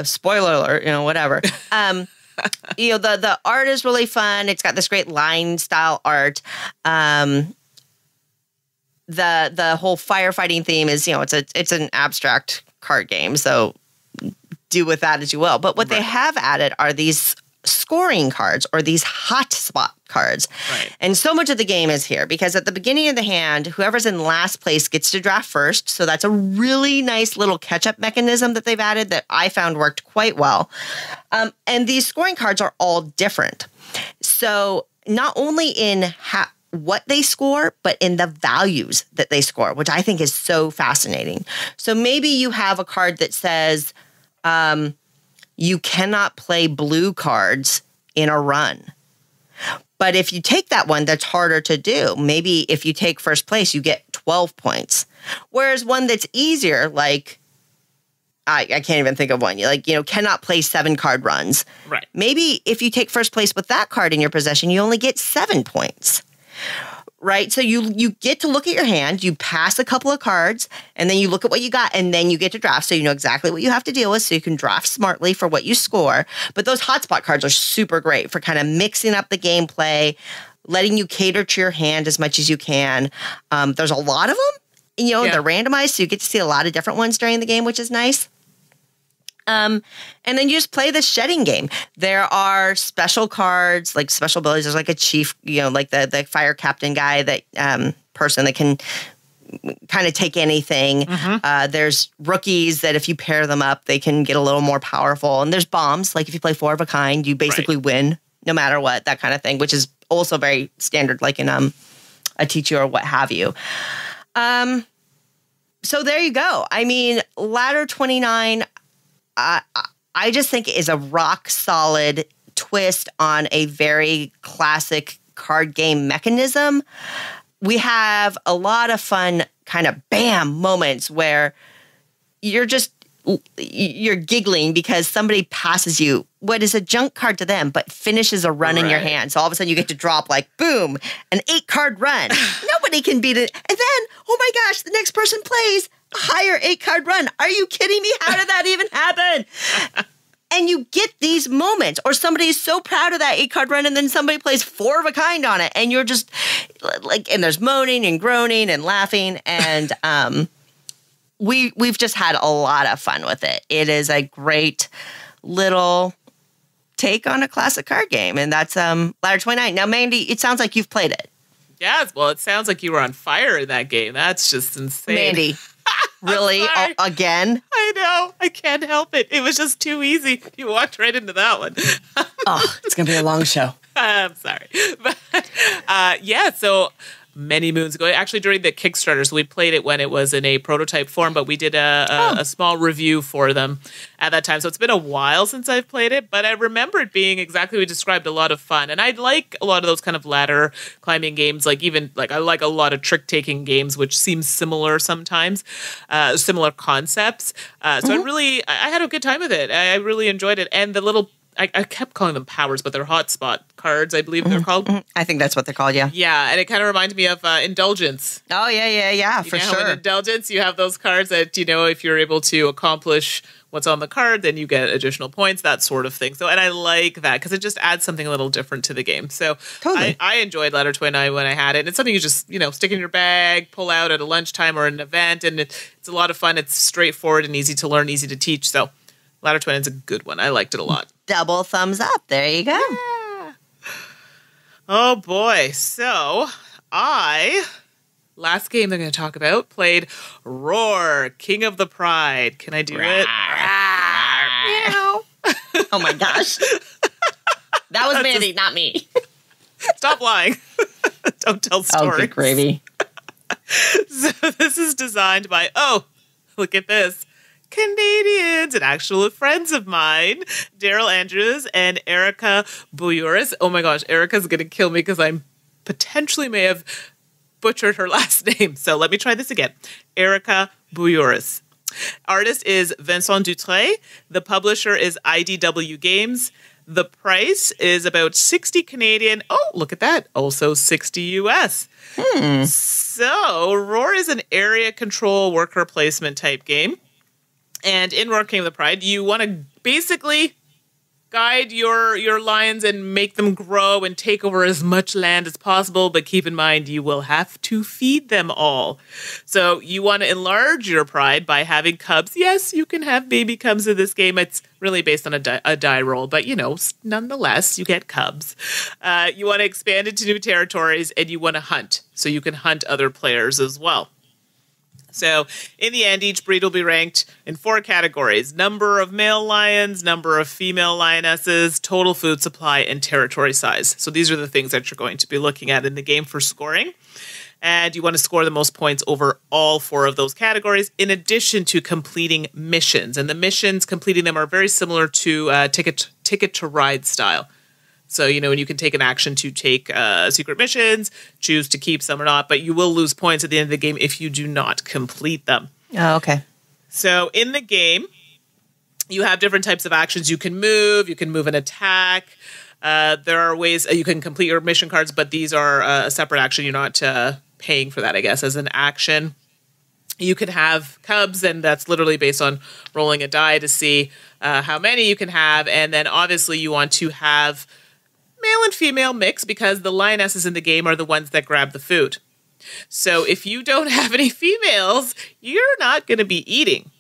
Spoiler alert, whatever. The art is really fun. It's got this great line style art. The whole firefighting theme is, it's an abstract card game, so do with that as you will. But what they have added are these scoring cards or these hot spot cards. Right. And so much of the game is here because at the beginning of the hand, whoever's in last place gets to draft first. So that's a really nice little catch-up mechanism that they've added that I found worked quite well. And these scoring cards are all different. So not only in what they score, but in the values that they score, which I think is so fascinating. So maybe you have a card that says You cannot play blue cards in a run. But if you take that one, that's harder to do. Maybe if you take first place, you get 12 points. Whereas one that's easier, like, I can't even think of one. Cannot play 7-card runs. Right. Maybe if you take first place with that card in your possession, you only get 7 points. Right? So you get to look at your hand, you pass a couple of cards, and then you look at what you got, and then you get to draft. So you know exactly what you have to deal with, so you can draft smartly for what you score. But those hotspot cards are super great for kind of mixing up the gameplay, letting you cater to your hand as much as you can. There's a lot of them. They're randomized, so you get to see a lot of different ones during the game, which is nice. And then you just play the shedding game. There are special cards, like special abilities. There's like a chief, like the fire captain guy, that person that can kind of take anything. There's rookies that if you pair them up, they can get a little more powerful. And there's bombs. Like if you play 4 of a kind, you basically win no matter what, that kind of thing, which is also very standard, like in a teacher or what have you. So there you go. I mean, Ladder 29, I just think it is a rock solid twist on a very classic card game mechanism. We have a lot of fun kind of bam moments where you're giggling because somebody passes you what is a junk card to them, but finishes a run in your hand. So all of a sudden you get to drop like, boom, an 8-card run. Nobody can beat it. And then, oh my gosh, the next person plays a higher 8-card run. Are you kidding me? How did that even happen? And you get these moments, or somebody is so proud of that 8-card run, and then somebody plays 4 of a kind on it, and you're just like, and there's moaning and groaning and laughing, and we've just had a lot of fun with it. It is a great little take on a classic card game, and that's Ladder 29. Now, Mandy, it sounds like you've played it. Yes, well, it sounds like you were on fire in that game. That's just insane. Mandy, really? Again? I know. I can't help it. It was just too easy. You walked right into that one. It's going to be a long show. I'm sorry. But so many moons ago, actually during the Kickstarter, so we played it when it was in a prototype form, but we did a small review for them at that time. So it's been a while since I've played it, but I remember it being exactly what we described, a lot of fun. And I like a lot of those kind of ladder climbing games, I like a lot of trick-taking games, which seem similar sometimes, similar concepts. So I had a good time with it. I really enjoyed it. And the little I kept calling them powers, but they're hotspot cards, I believe they're called. I think that's what they're called, yeah. Yeah, and it kind of reminded me of Indulgence. Oh, yeah, for sure. In Indulgence, you have those cards that, if you're able to accomplish what's on the card, then you get additional points, that sort of thing. So, and I like that because it just adds something a little different to the game. So totally. I enjoyed Ladder 29 when I had it. It's something you just, stick in your bag, pull out at a lunchtime or an event, and it's a lot of fun. It's straightforward and easy to learn, easy to teach. So Ladder 29 is a good one. I liked it a lot. Double thumbs up. There you go. Yeah. Oh, boy. So last game they're going to talk about, played Roar, King of the Pride. Can I do it? Meow. Oh, my gosh. That was Mandy, not me. Stop lying. Don't tell stories. Oh, good gravy. So this is designed by, look at this, Canadians and actual friends of mine, Daryl Andrews and Erica Bououris. Oh my gosh, Erica's going to kill me because I potentially may have butchered her last name. So let me try this again. Erica Bououris. Artist is Vincent Dutré. The publisher is IDW Games. The price is about 60 Canadian. Oh, look at that. Also 60 US. So Roar is an area control worker placement type game. And in Roar, King of the Pride, you want to basically guide your lions and make them grow and take over as much land as possible. But keep in mind, you will have to feed them all. So you want to enlarge your pride by having cubs. Yes, you can have baby cubs in this game. It's really based on a die roll. But, nonetheless, you get cubs. You want to expand into new territories, and you want to hunt. So you can hunt other players as well. So in the end, each breed will be ranked in 4 categories: number of male lions, number of female lionesses, total food supply, and territory size. So these are the things that you're going to be looking at in the game for scoring. And you want to score the most points over all 4 of those categories, in addition to completing missions. And the missions, completing them, are very similar to Ticket to Ride style. So, and you can take an action to take secret missions, choose to keep some or not, but you will lose points at the end of the game if you do not complete them. Oh, okay. So in the game, you have different types of actions. You can move and attack. There are ways you can complete your mission cards, but these are a separate action. You're not paying for that, I guess, as an action. You can have cubs, and that's literally based on rolling a die to see how many you can have. And then obviously you want to have male and female mix, because the lionesses in the game are the ones that grab the food. So if you don't have any females, you're not going to be eating.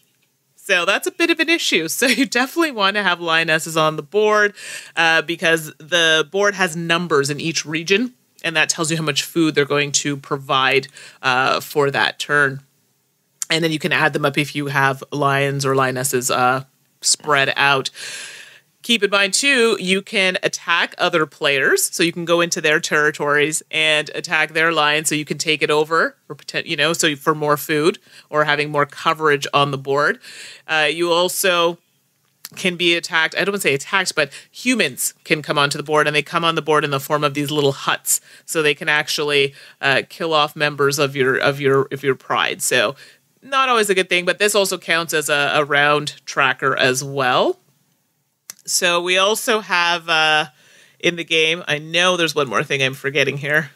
So that's a bit of an issue. So you definitely want to have lionesses on the board because the board has numbers in each region, and that tells you how much food they're going to provide for that turn. And then you can add them up if you have lions or lionesses spread out. Keep in mind, too, you can attack other players. So you can go into their territories and attack their lions so you can take it over, or so for more food or having more coverage on the board. You also can be attacked. I don't want to say attacked, but humans can come onto the board, and they come on the board in the form of these little huts. So they can actually kill off members of your pride. So not always a good thing, but this also counts as a round tracker as well. So we also have in the game, I know there's one more thing I'm forgetting here.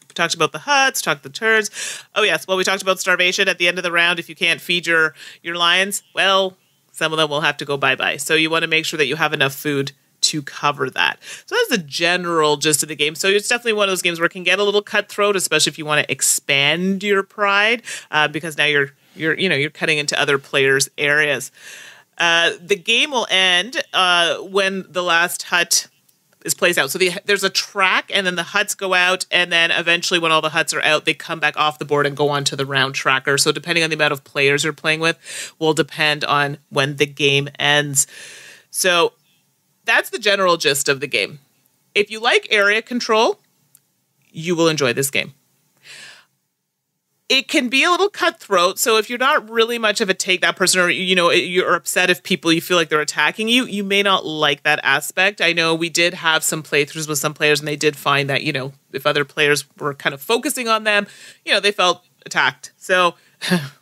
We talked about the huts, talked the turns. Oh, yes. Well, we talked about starvation at the end of the round. If you can't feed your lions, well, some of them will have to go bye-bye. So you want to make sure that you have enough food to cover that. So that's the general gist of the game. So it's definitely one of those games where it can get a little cutthroat, especially if you want to expand your pride, because now you're cutting into other players' areas. The game will end when the last hut is placed out. So there's a track, and then the huts go out, and then eventually when all the huts are out, they come back off the board and go on to the round tracker. So depending on the amount of players you're playing with will depend on when the game ends. So that's the general gist of the game. If you like area control, you will enjoy this game. It can be a little cutthroat, so if you're not really much of a take that person, or you're upset if you feel like they're attacking you, you may not like that aspect. I know we did have some playthroughs with some players, and they did find that if other players were kind of focusing on them, they felt attacked. So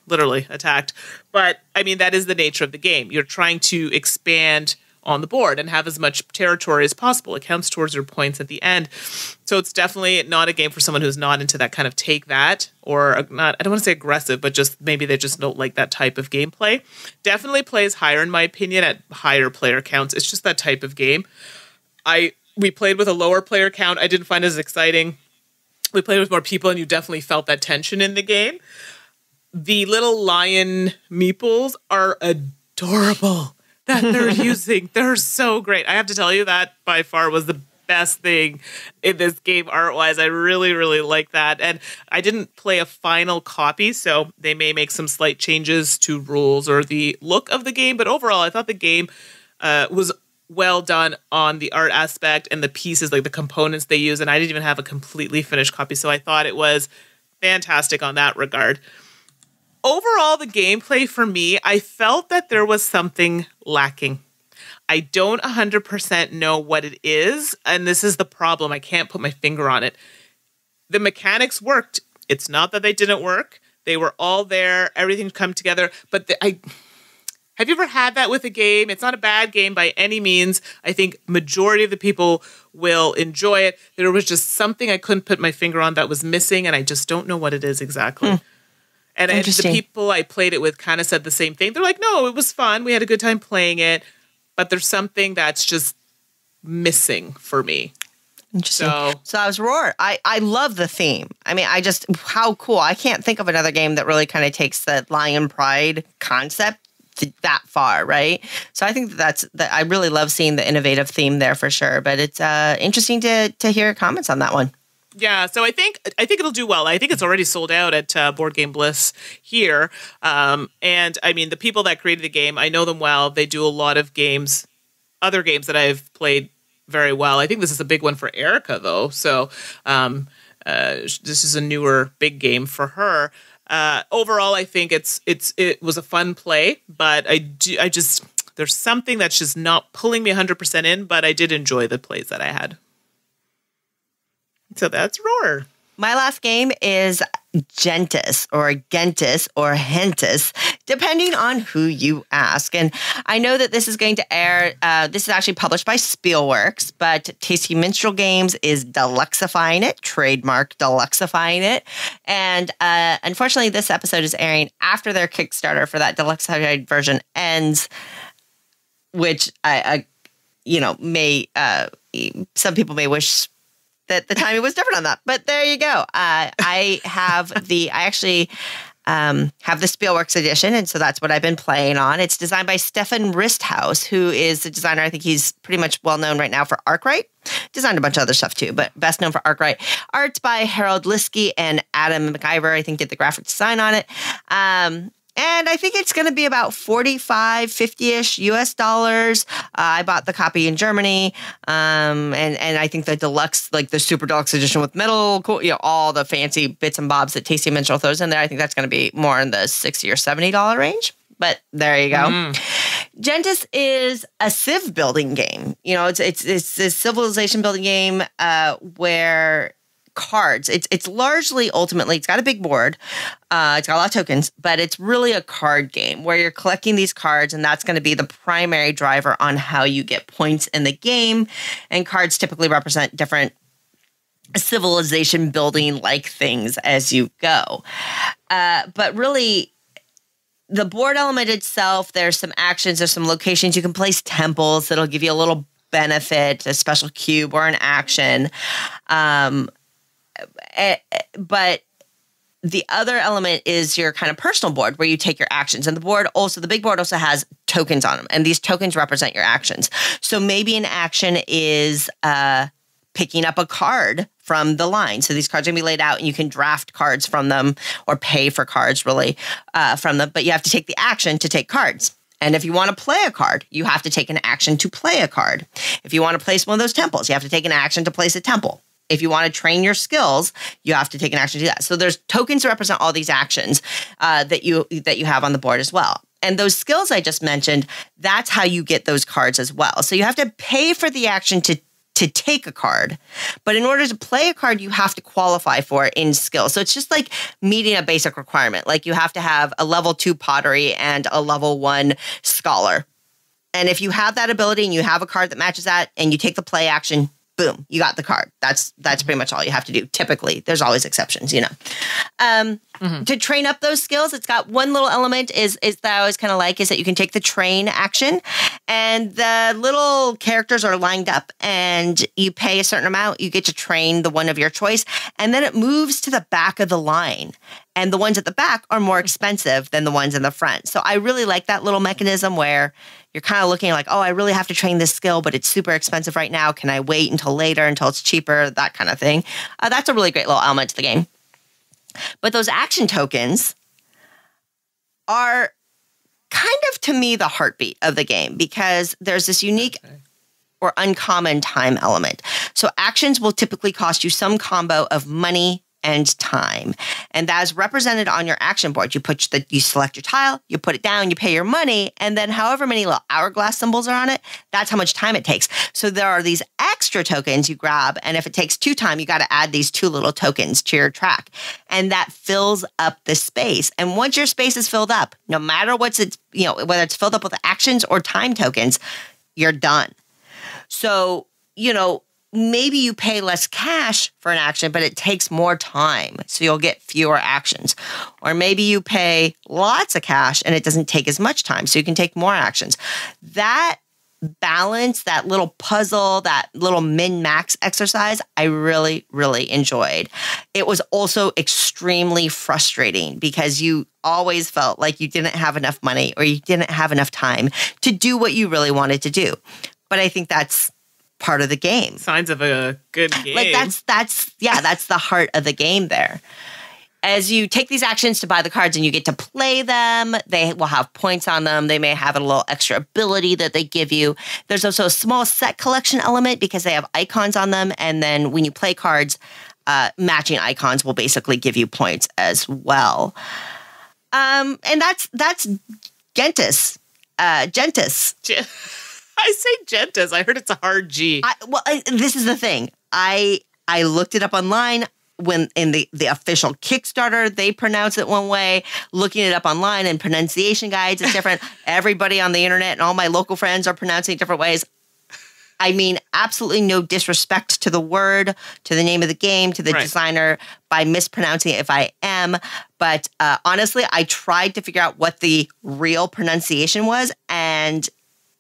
literally attacked. But I mean, that is the nature of the game. You're trying to expand on the board and have as much territory as possible. It counts towards your points at the end. So it's definitely not a game for someone who's not into that kind of take that, or not, I don't want to say aggressive, but just maybe they just don't like that type of gameplay. Definitely plays higher, in my opinion, at higher player counts. It's just that type of game. We played with a lower player count. I didn't find it as exciting. We played with more people, and you definitely felt that tension in the game. The little lion meeples are adorable that they're using. They're so great. I have to tell you, that by far was the best thing in this game art-wise. I really, really like that. And I didn't play a final copy, so they may make some slight changes to rules or the look of the game. But overall, I thought the game was well done on the art aspect and the pieces, like the components they use. And I didn't even have a completely finished copy, so I thought it was fantastic on that regard. Overall, the gameplay for me, I felt that there was something lacking. I don't 100% know what it is, and this is the problem. I can't put my finger on it. The mechanics worked. It's not that they didn't work. They were all there. Everything come together. But have you ever had that with a game? It's not a bad game by any means. I think majority of the people will enjoy it. There was just something I couldn't put my finger on that was missing, and I just don't know what it is exactly. And the people I played it with kind of said the same thing. They're like, no, it was fun. We had a good time playing it. But there's something that's just missing for me. Interesting. So I was Roar. I love the theme. I mean, how cool. I can't think of another game that really kind of takes the lion pride concept that far, right? So I think I really love seeing the innovative theme there for sure. But it's interesting to hear comments on that one. Yeah, so I think it'll do well. I think it's already sold out at Board Game Bliss here. And I mean, the people that created the game, I know them well. They do a lot of games, other games that I've played very well. I think this is a big one for Erica, though. So This is a newer big game for her. Overall, I think it was a fun play, but there's something that's just not pulling me 100% in, but I did enjoy the plays that I had. So that's Roar. My last game is Gentes or depending on who you ask. And I know that this is going to air, this is actually published by Spielworks, but Tasty Minstrel Games is deluxifying it, trademark deluxifying it. And unfortunately, this episode is airing after their Kickstarter for that deluxified version ends, which some people may wish that the timing was different on that, but there you go. I actually have the Spielworks edition, and so that's what I've been playing on. It's designed by Stefan Risthaus, who is the designer. I think he's pretty much well known right now for Arkwright. Designed a bunch of other stuff too, but best known for Arkwright. Art's by Harold Liskey and Adam McIver, I think, did the graphic design on it. And I think it's going to be about $45, $50-ish US dollars. I bought the copy in Germany. And I think the deluxe, like the super deluxe edition with metal, all the fancy bits and bobs that Tasty Minstrel throws in there, I think that's going to be more in the $60 or $70 range. But there you go. Gentes is a civ building game. It's a civilization building game where cards. It's largely, ultimately, it's got a big board. It's got a lot of tokens, but it's really a card game where you're collecting these cards, and that's going to be the primary driver on how you get points in the game. And cards typically represent different civilization building like things as you go. But really, the board element itself, there's some actions, there's some locations. You can place temples that'll give you a little benefit, a special cube or an action. But the other element is your kind of personal board where you take your actions. And the big board also has tokens on them. And these tokens represent your actions. So maybe an action is picking up a card from the line. So these cards are going to be laid out and you can draft cards from them or pay for cards really from them. But you have to take the action to take cards. And if you want to play a card, you have to take an action to play a card. If you want to place one of those temples, you have to take an action to place a temple. If you want to train your skills, you have to take an action to do that. So there's tokens to represent all these actions that you have on the board as well. And those skills I just mentioned, that's how you get those cards as well. So you have to pay for the action to take a card. But in order to play a card, you have to qualify for it in skill. So it's just like meeting a basic requirement. Like you have to have a level 2 pottery and a level 1 scholar. And if you have that ability and you have a card that matches that and you take the play action, boom, you got the card. That's pretty much all you have to do. Typically, there's always exceptions, To train up those skills, it's got one little element is that I always kind of like is that you can take the train action and the little characters are lined up and you pay a certain amount. You get to train the one of your choice and then it moves to the back of the line. And the ones at the back are more expensive than the ones in the front. So I really like that little mechanism where you're kind of looking like, oh, I really have to train this skill, but it's super expensive right now. Can I wait until later, until it's cheaper, that kind of thing. That's a really great little element to the game. But those action tokens are kind of, to me, the heartbeat of the game because there's this unique or uncommon time element. So actions will typically cost you some combo of money and time. And that is represented on your action board. You select your tile, you put it down, you pay your money, and then however many little hourglass symbols are on it, that's how much time it takes. So there are these extra tokens you grab, and if it takes 2 time, you got to add these 2 little tokens to your track. And that fills up the space. And once your space is filled up, no matter whether it's filled up with actions or time tokens, you're done. So, maybe you pay less cash for an action, but it takes more time, so you'll get fewer actions. Or maybe you pay lots of cash and it doesn't take as much time, so you can take more actions. That balance, that little puzzle, that little min-max exercise, I really, really enjoyed. It was also extremely frustrating because you always felt like you didn't have enough money or you didn't have enough time to do what you really wanted to do. But I think that's part of the game. Signs of a good game. Like that's the heart of the game there. As you take these actions to buy the cards and you get to play them, they will have points on them. They may have a little extra ability that they give you. There's also a small set collection element because they have icons on them. And then when you play cards, matching icons will basically give you points as well. And that's Gentes. Gentes. I say Gentes. I heard it's a hard G. This is the thing. I looked it up online. When in the official Kickstarter, they pronounce it one way. Looking it up online in pronunciation guides, it's different. Everybody on the internet and all my local friends are pronouncing it different ways. I mean, absolutely no disrespect to the word, to the name of the game, to the designer by mispronouncing it if I am. But honestly, I tried to figure out what the real pronunciation was. And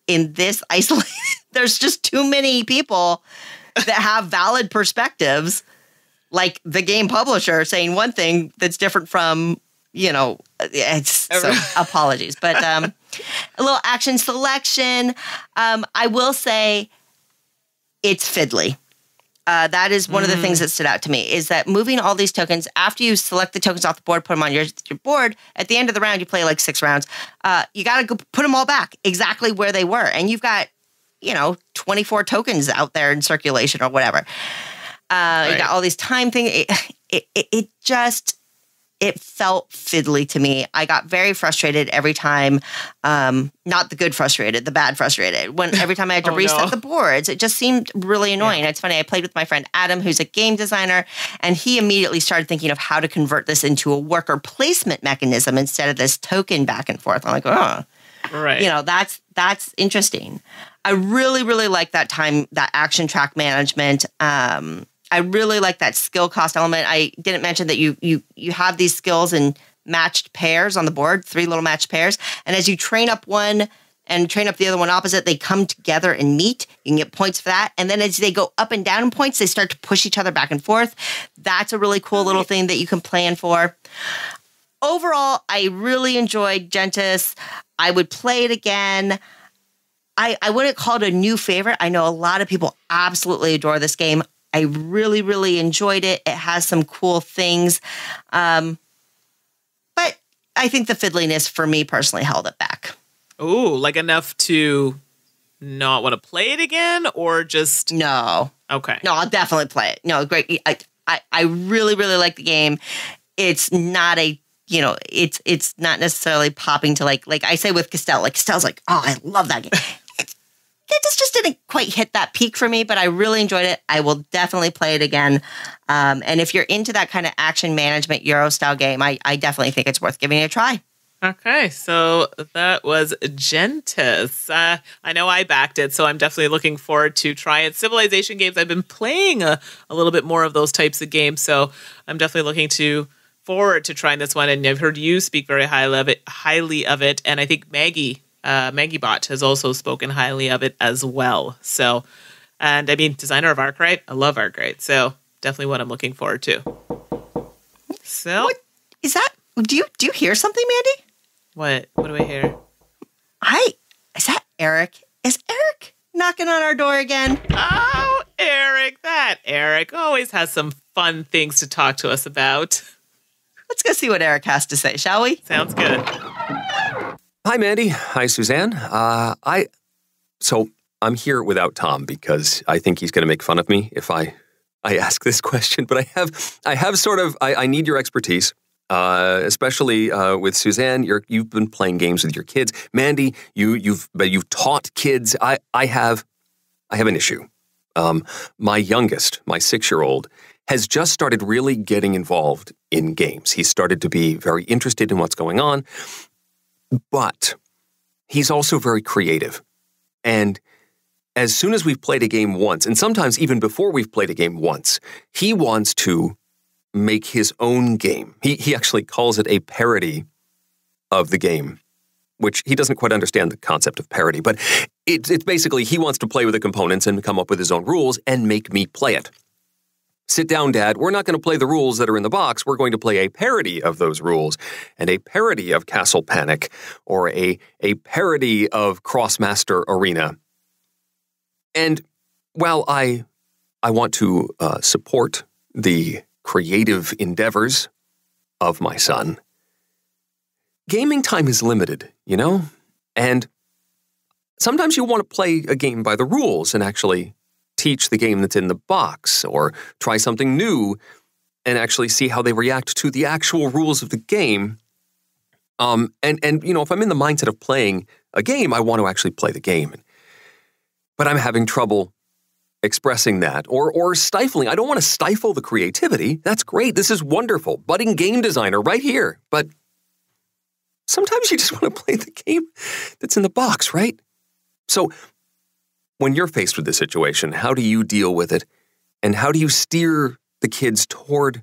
in this isolation, there's just too many people that have valid perspectives. Like the game publisher saying one thing that's different from, so apologies. But a little action selection. I will say it's fiddly. That is one of the things that stood out to me, is that moving all these tokens, after you select the tokens off the board, put them on your board, at the end of the round, you play like 6 rounds. You got to go put them all back exactly where they were. And you've got, 24 tokens out there in circulation or whatever. You got all these time things. It felt fiddly to me. I got very frustrated every time. Not the good frustrated, the bad frustrated. Every time I had to reset the boards, it just seemed really annoying. Yeah. It's funny. I played with my friend Adam, who's a game designer, and he immediately started thinking of how to convert this into a worker placement mechanism instead of this token back and forth. I'm like, oh, right. That's interesting. I really, really like that action track management. I really like that skill cost element. I didn't mention that you have these skills in matched pairs on the board, 3 little matched pairs. And as you train up one and train up the other one opposite, they come together and meet. You can get points for that. And then as they go up and down in points, they start to push each other back and forth. That's a really cool little thing that you can plan for. Overall, I really enjoyed Gentes. I would play it again. I wouldn't call it a new favorite. I know a lot of people absolutely adore this game. I really, really enjoyed it. It has some cool things. But I think the fiddliness for me personally held it back. Ooh, like enough to not want to play it again, or just... No. Okay. No, I'll definitely play it. No, great. I really, really like the game. It's not it's not necessarily popping to like I say with Castell. Like Castell's like, oh, I love that game. It just didn't quite hit that peak for me, but I really enjoyed it. I will definitely play it again. And if you're into that kind of action management Euro-style game, I definitely think it's worth giving it a try. Okay, so that was Gentes. I know I backed it, so I'm definitely looking forward to trying Civilization games. I've been playing a little bit more of those types of games, so I'm definitely looking forward to trying this one. And I've heard you speak very highly of it, and I think MaggieBot has also spoken highly of it as well. So, and I mean, designer of Arkwright, I love Arkwright, so definitely what I'm looking forward to. So, what is that? Do you hear something, Mandy? What do I hear? Is that Eric? Is Eric knocking on our door again? Oh, Eric! That Eric always has some fun things to talk to us about. Let's go see what Eric has to say, shall we? Sounds good. Hi, Mandy. Hi, Suzanne. So I'm here without Tom because I think he's going to make fun of me if I ask this question. But I have sort of I need your expertise, especially with Suzanne. You've been playing games with your kids. Mandy, you've taught kids. I have an issue. My youngest, my 6-year-old, has just started really getting involved in games. He's started to be very interested in what's going on. But he's also very creative. And as soon as we've played a game once, and sometimes even before we've played a game once, he wants to make his own game. He actually calls it a parody of the game, which he doesn't quite understand the concept of parody. But it's basically he wants to play with the components and come up with his own rules and make me play it. Sit down, Dad. We're not going to play the rules that are in the box. We're going to play a parody of those rules and a parody of Castle Panic or a parody of Crossmaster Arena. And while I want to support the creative endeavors of my son, gaming time is limited, And sometimes you want to play a game by the rules and actually teach the game that's in the box or try something new and actually see how they react to the actual rules of the game. And if I'm in the mindset of playing a game, I want to actually play the game. But I'm having trouble expressing that or stifling. I don't want to stifle the creativity. That's great. This is wonderful. Budding game designer right here. But sometimes you just want to play the game that's in the box, right? So when you're faced with this situation, how do you deal with it? And how do you steer the kids toward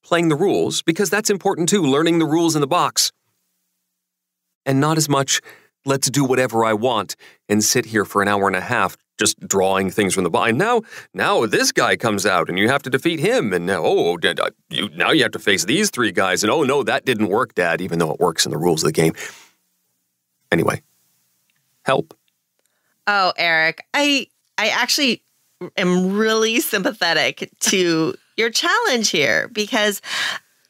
playing the rules? Because that's important too, learning the rules in the box. And not as much, let's do whatever I want and sit here for an hour and a half just drawing things from the box. And now this guy comes out and you have to defeat him. And now you have to face these three guys. And oh no, that didn't work, Dad, even though it works in the rules of the game. Anyway, help. Oh, Eric, I actually am really sympathetic to your challenge here because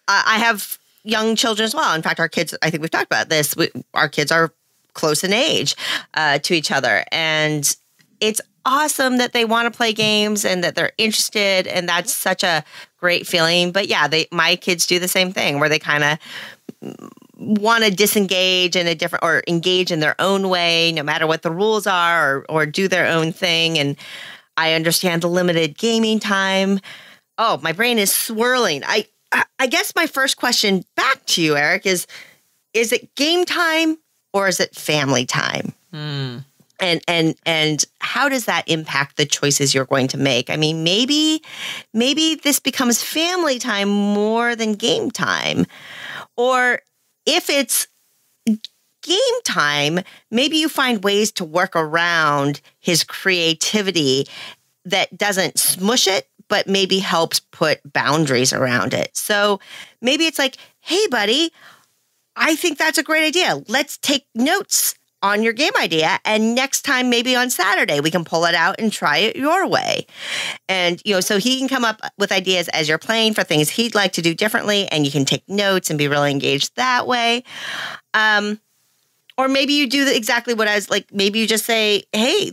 I have young children as well. In fact, our kids, I think we've talked about this, our kids are close in age to each other. And it's awesome that they want to play games and that they're interested. And that's such a great feeling. But yeah, my kids do the same thing where they kind of want to disengage in a different or engage in their own way, no matter what the rules are or do their own thing. And I understand the limited gaming time. Oh, my brain is swirling. I guess my first question back to you, Eric, is it game time or is it family time? And how does that impact the choices you're going to make? I mean, maybe this becomes family time more than game time. Or if it's game time, maybe you find ways to work around his creativity that doesn't smush it, but maybe helps put boundaries around it. So maybe it's like, hey, buddy, I think that's a great idea. Let's take notes on your game idea. And next time, maybe on Saturday, we can pull it out and try it your way. And, so he can come up with ideas as you're playing for things he'd like to do differently. And you can take notes and be really engaged that way. Or maybe you do exactly what I was like. Maybe you just say, hey,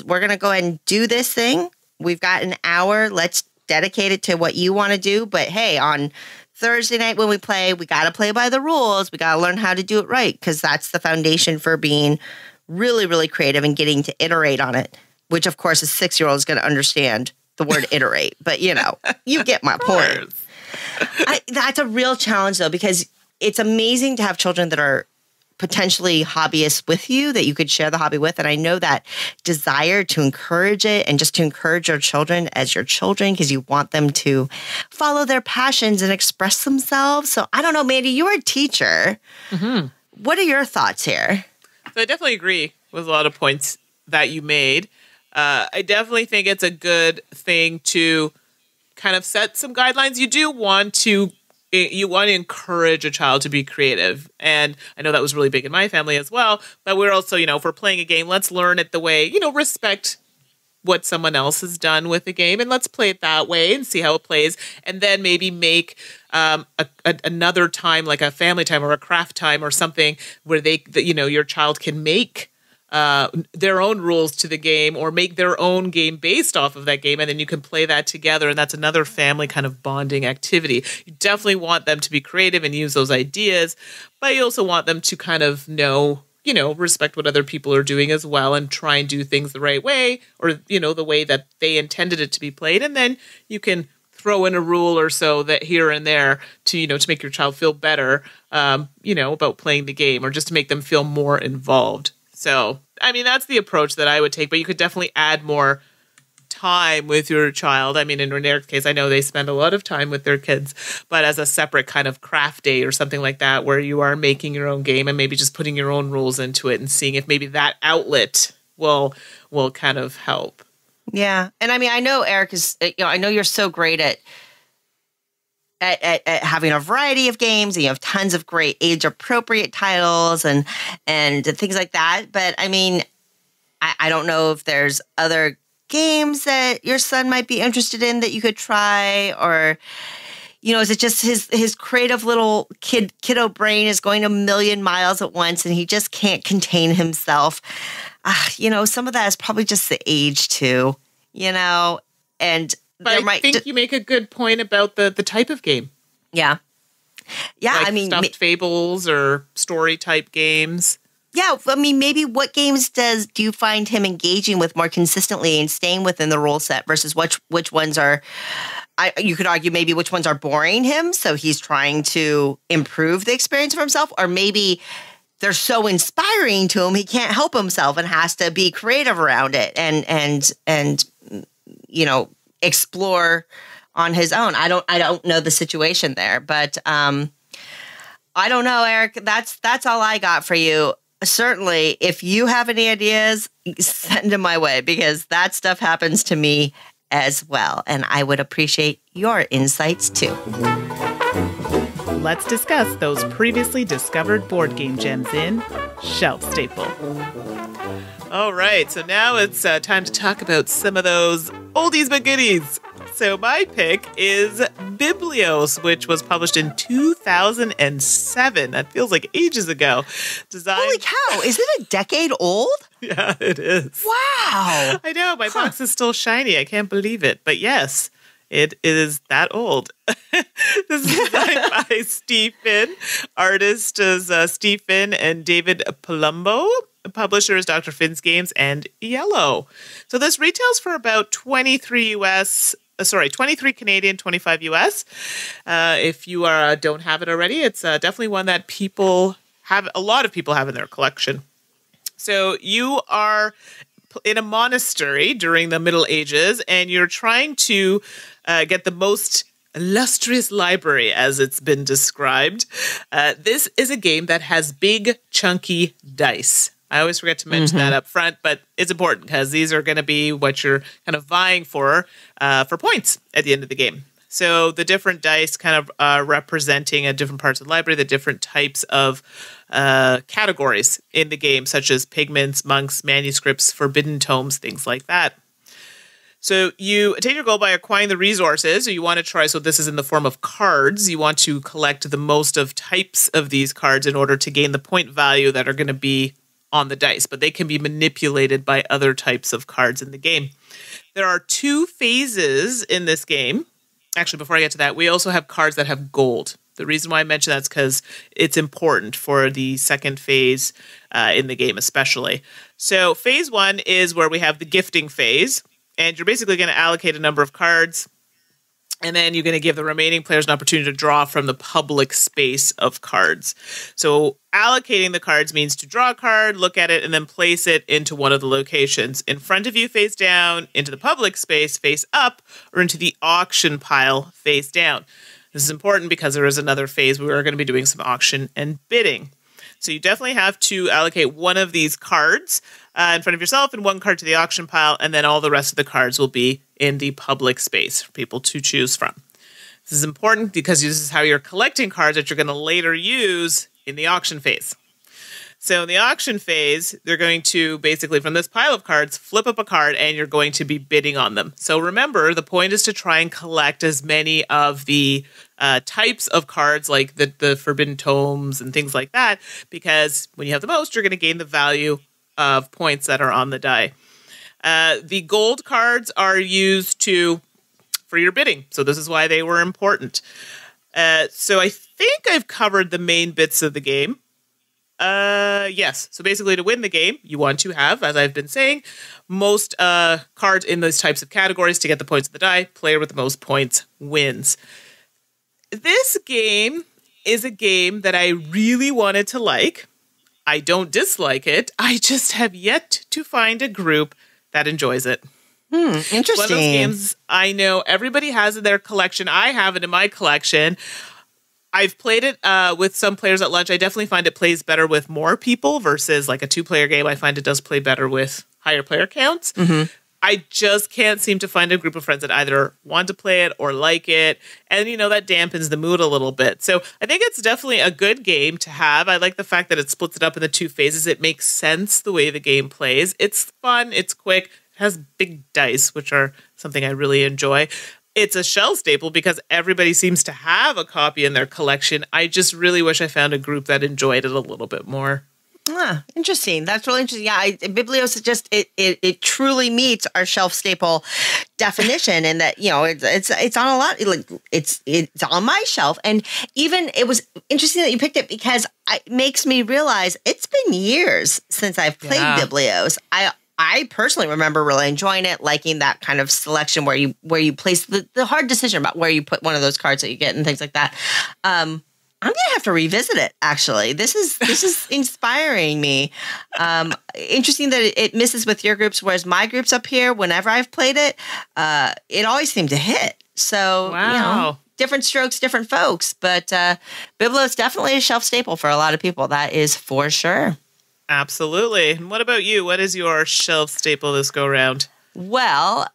we're going to go ahead and do this thing. We've got an hour. Let's dedicate it to what you want to do. But hey, on Thursday night when we play, we got to play by the rules. We got to learn how to do it right because that's the foundation for being really, really creative and getting to iterate on it, which, of course, a 6-year-old is going to understand the word iterate. But, you get my point. That's a real challenge, though, because it's amazing to have children that are potentially hobbyists with you that you could share the hobby with. And I know that desire to encourage it and just to encourage your children as your children because you want them to follow their passions and express themselves. So I don't know, Mandy, you're a teacher. Mm-hmm. What are your thoughts here? So I definitely agree with a lot of points that you made. I definitely think it's a good thing to kind of set some guidelines. You want to encourage a child to be creative. And I know that was really big in my family as well. But we're also, if we're playing a game, let's learn it the way, respect what someone else has done with the game. And let's play it that way and see how it plays. And then maybe make another time, like a family time or a craft time or something where your child can make their own rules to the game or make their own game based off of that game. And then you can play that together. And that's another family kind of bonding activity. You definitely want them to be creative and use those ideas, but you also want them to kind of know, respect what other people are doing as well and try and do things the right way or, the way that they intended it to be played. And then you can throw in a rule or so that here and there to, to make your child feel better, about playing the game or just to make them feel more involved. So, that's the approach that I would take, but you could definitely add more time with your child. In Eric's case, I know they spend a lot of time with their kids, but as a separate kind of craft day or something like that, where you are making your own game and maybe just putting your own rules into it and seeing if maybe that outlet will kind of help. Yeah. And I know Eric is, I know you're so great at having a variety of games, and you have tons of great age-appropriate titles and things like that. But I don't know if there's other games that your son might be interested in that you could try, or is it just his creative little kiddo brain is going a million miles at once, and he just can't contain himself. Some of that is probably just the age too, and But I think you make a good point about the type of game. Yeah. Yeah, like I mean, stuffed fables or story type games. Yeah, I mean, maybe what games do you find him engaging with more consistently and staying within the rule set versus which ones are, you could argue maybe which ones are boring him, so he's trying to improve the experience for himself, or maybe they're so inspiring to him he can't help himself and has to be creative around it and you know, explore on his own. I don't know the situation there, but I don't know, Eric. That's all I got for you. Certainly, if you have any ideas, send them my way because that stuff happens to me as well. And I would appreciate your insights too. Let's discuss those previously discovered board game gems in Shelf Staple. All right, so now it's time to talk about some of those oldies but goodies. So my pick is Biblios, which was published in 2007. That feels like ages ago. Holy cow, is it a decade old? Yeah, it is. Wow. I know, my box is still shiny. I can't believe it. But yes, it is that old. This is designed by Steve Finn. Artist is Steve Finn and David Palumbo. Publisher is Dr. Finn's Games and Yellow. So this retails for about 23 Canadian, 25 US. If you don't have it already, it's definitely one that a lot of people have in their collection. So you are in a monastery during the Middle Ages, and you're trying to get the most illustrious library, as it's been described. This is a game that has big, chunky dice. I always forget to mention that up front, but it's important because these are going to be what you're kind of vying for points at the end of the game. So the different dice kind of representing different parts of the library, the different types of categories in the game, such as pigments, monks, manuscripts, forbidden tomes, things like that. So you attain your goal by acquiring the resources. So you want to try, so this is in the form of cards. You want to collect the most of types of these cards in order to gain the point value that are going to be on the dice, but they can be manipulated by other types of cards in the game. There are 2 phases in this game. Actually, before I get to that, we also have cards that have gold. The reason why I mention that is because it's important for the second phase in the game especially. So phase 1 is where we have the gifting phase, and you're basically going to allocate a number of cards, and then you're going to give the remaining players an opportunity to draw from the public space of cards. So allocating the cards means to draw a card, look at it, and then place it into one of the locations. In front of you, face down, into the public space, face up, or into the auction pile, face down. This is important because there is another phase where we're going to be doing some auction and bidding. So you definitely have to allocate one of these cards in front of yourself and one card to the auction pile, and then all the rest of the cards will be in the public space for people to choose from. This is important because this is how you're collecting cards that you're going to later use in the auction phase. So in the auction phase, they're going to basically, from this pile of cards, flip up a card and you're going to be bidding on them. So remember, the point is to try and collect as many of the types of cards like the forbidden tomes and things like that, because when you have the most, you're going to gain the value of points that are on the die. The gold cards are used for your bidding. So this is why they were important. So I think I've covered the main bits of the game. Yes. So basically to win the game, you want to have, as I've been saying, most cards in those types of categories to get the points of the die. Player with the most points wins. This game is a game that I really wanted to like. I don't dislike it. I just have yet to find a group that enjoys it. Interesting. One of those games I know everybody has in their collection. I have it in my collection. I've played it with some players at lunch. I definitely find it plays better with more people versus like a 2-player game. I find it does play better with higher player counts. Mm-hmm. I just can't seem to find a group of friends that either want to play it or like it. And, that dampens the mood a little bit. So I think it's definitely a good game to have. I like the fact that it splits it up in the 2 phases. It makes sense the way the game plays. It's fun. It's quick. It has big dice, which are something I really enjoy. It's a shelf staple because everybody seems to have a copy in their collection. I just really wish I found a group that enjoyed it a little bit more. Interesting. That's really interesting. Yeah, Biblios is just it truly meets our shelf staple definition, and that it's on a lot. It's on my shelf, and even it was interesting that you picked it because it makes me realize it's been years since I've played Biblios. I personally remember really enjoying it, liking that kind of selection where you place the hard decision about where you put one of those cards that you get and things like that. I'm gonna have to revisit it. Actually, this is inspiring me. Interesting that it misses with your groups, whereas my groups up here, whenever I've played it, it always seemed to hit. So, different strokes, different folks. But Biblo is definitely a shelf staple for a lot of people. That is for sure. Absolutely. And what about you? What is your shelf staple this go round? Well,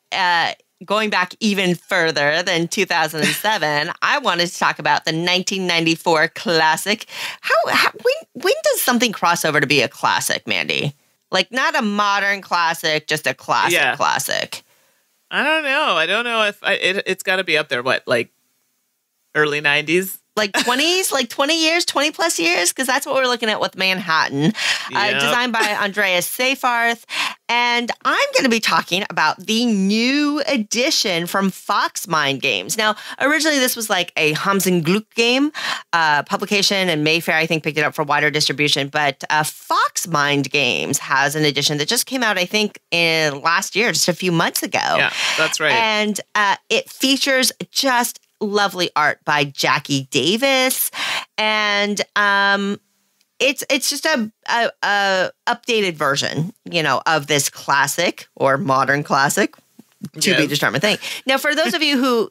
going back even further than 2007, I wanted to talk about the 1994 classic. When does something cross over to be a classic, Mandy? Like not a modern classic, just a classic. I don't know if it's got to be up there. What, like early 90s? Like 20s, like 20 years, 20 plus years, because that's what we're looking at with Manhattan, designed by Andreas Seyfarth. And I'm going to be talking about the new edition from Fox Mind Games. Now, originally this was like a Hams and Gluck game publication, and Mayfair, I think, picked it up for wider distribution. But Fox Mind Games has an edition that just came out, I think, in last year, just a few months ago. Yeah, that's right. And it features just lovely art by Jackie Davis, and it's just a updated version, of this classic or modern classic to be determined thing. Now, for those of you who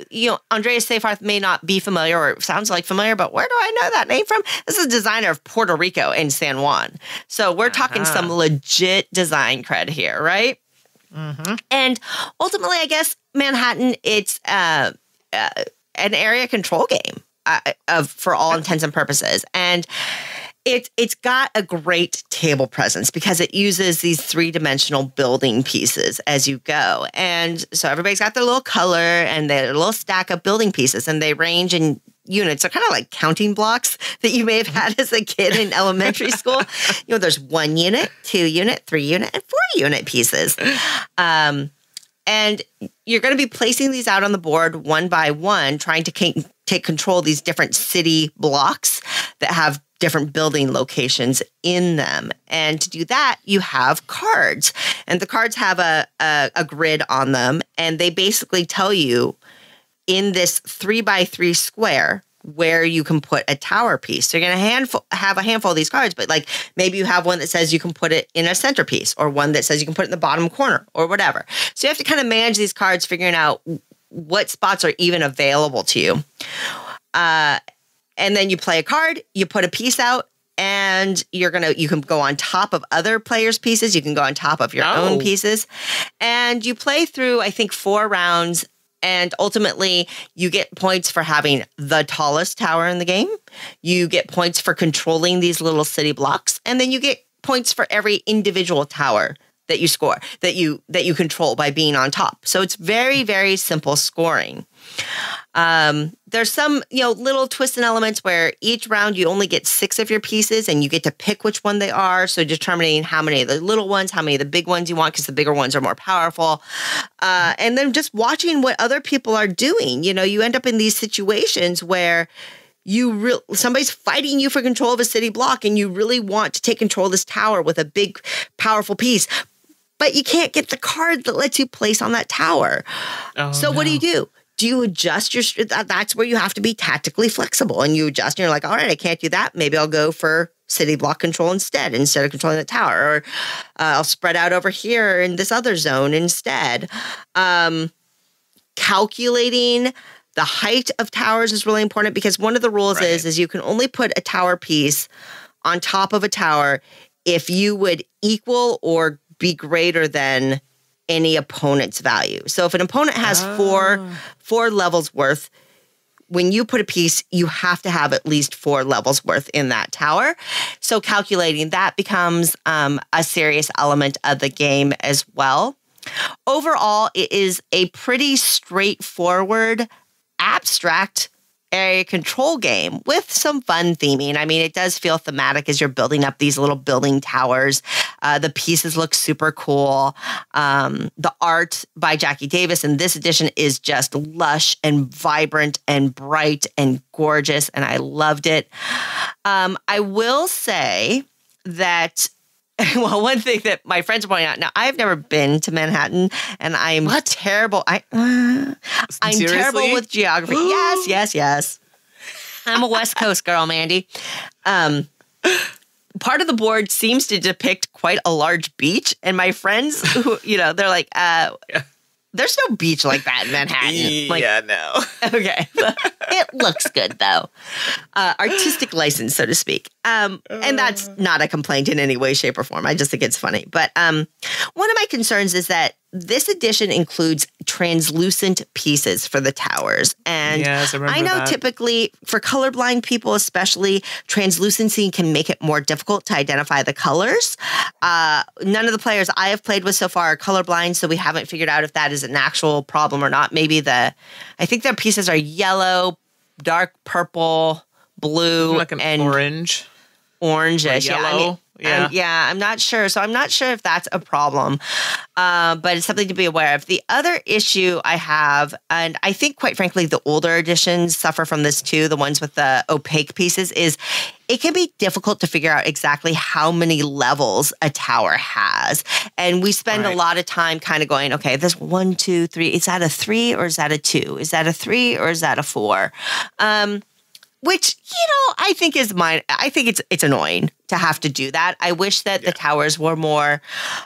Andreas Seyfarth may not be familiar or sounds like familiar, but where do I know that name from? This is a designer of Puerto Rico and San Juan, so we're talking some legit design cred here, right? Mm-hmm. And ultimately, I guess Manhattan, it's an area control game for all intents and purposes. And it's got a great table presence because it uses these three-dimensional building pieces as you go. And so everybody's got their little color and their little stack of building pieces, and they range in units. They're kind of like counting blocks that you may have had as a kid in elementary school. There's 1 unit, 2 unit, 3 unit, and 4 unit pieces. And you're going to be placing these out on the board one by one, trying to take control of these different city blocks that have different building locations in them. And to do that, you have cards. And the cards have a grid on them. And they basically tell you in this 3x3 square where you can put a tower piece. So you're going to have a handful of these cards, but like maybe you have one that says you can put it in a centerpiece, or one that says you can put it in the bottom corner or whatever. So you have to kind of manage these cards, figuring out what spots are even available to you. And then you play a card, you put a piece out, and you can go on top of other players' pieces. You can go on top of your own pieces, and you play through, I think, 4 rounds. And ultimately, you get points for having the tallest tower in the game. You get points for controlling these little city blocks. And then you get points for every individual tower that you score, that you control by being on top. So it's very, very simple scoring. There's some, little twists and elements where each round you only get 6 of your pieces, and you get to pick which one they are. So determining how many of the little ones, how many of the big ones you want, because the bigger ones are more powerful. And then just watching what other people are doing. You end up in these situations where somebody's fighting you for control of a city block, and you really want to take control of this tower with a big, powerful piece. But you can't get the card that lets you place on that tower. What do you do? Do you adjust that's where you have to be tactically flexible, and you adjust, and you're like, all right, I can't do that. Maybe I'll go for city block control instead of controlling the tower, or I'll spread out over here in this other zone instead. Calculating the height of towers is really important, because one of the rules is you can only put a tower piece on top of a tower if you would equal or be greater than any opponent's value. So if an opponent has four levels worth, when you put a piece, you have to have at least 4 levels worth in that tower. So calculating that becomes a serious element of the game as well. Overall, it is a pretty straightforward, abstract area control game with some fun theming. I mean, it does feel thematic as you're building up these little building towers. The pieces look super cool. The art by Jackie Davis in this edition is just lush and vibrant and bright and gorgeous, and I loved it. I will say that well, one thing that my friends are pointing out, now I've never been to Manhattan and I'm terrible. I'm terrible with geography. Yes. I'm a West Coast girl, Mandy. Part of the board seems to depict quite a large beach. And my friends, who, they're like, there's no beach like that in Manhattan. Like, yeah, no. Okay. It looks good, though. Artistic license, so to speak. And that's not a complaint in any way, shape, or form. I just think it's funny. But one of my concerns is that this edition includes translucent pieces for the towers. And yes, I know that. Typically, for colorblind people especially, translucency can make it more difficult to identify the colors. None of the players I have played with so far are colorblind, so we haven't figured out if that is an actual problem or not. Maybe I think their pieces are yellow, dark purple, blue, like and orange. Orangish. Yellow. I'm not sure. So I'm not sure if that's a problem, but it's something to be aware of. The other issue I have, and I think quite frankly the older editions suffer from this too, the ones with the opaque pieces, is it can be difficult to figure out exactly how many levels a tower has. And we spend a lot of time kind of going, okay, there's 1, 2, 3. Is that a 3 or is that a 2? Is that a 3 or is that a 4? Which, I think is mine. I think it's annoying to have to do that. I wish that the towers were more,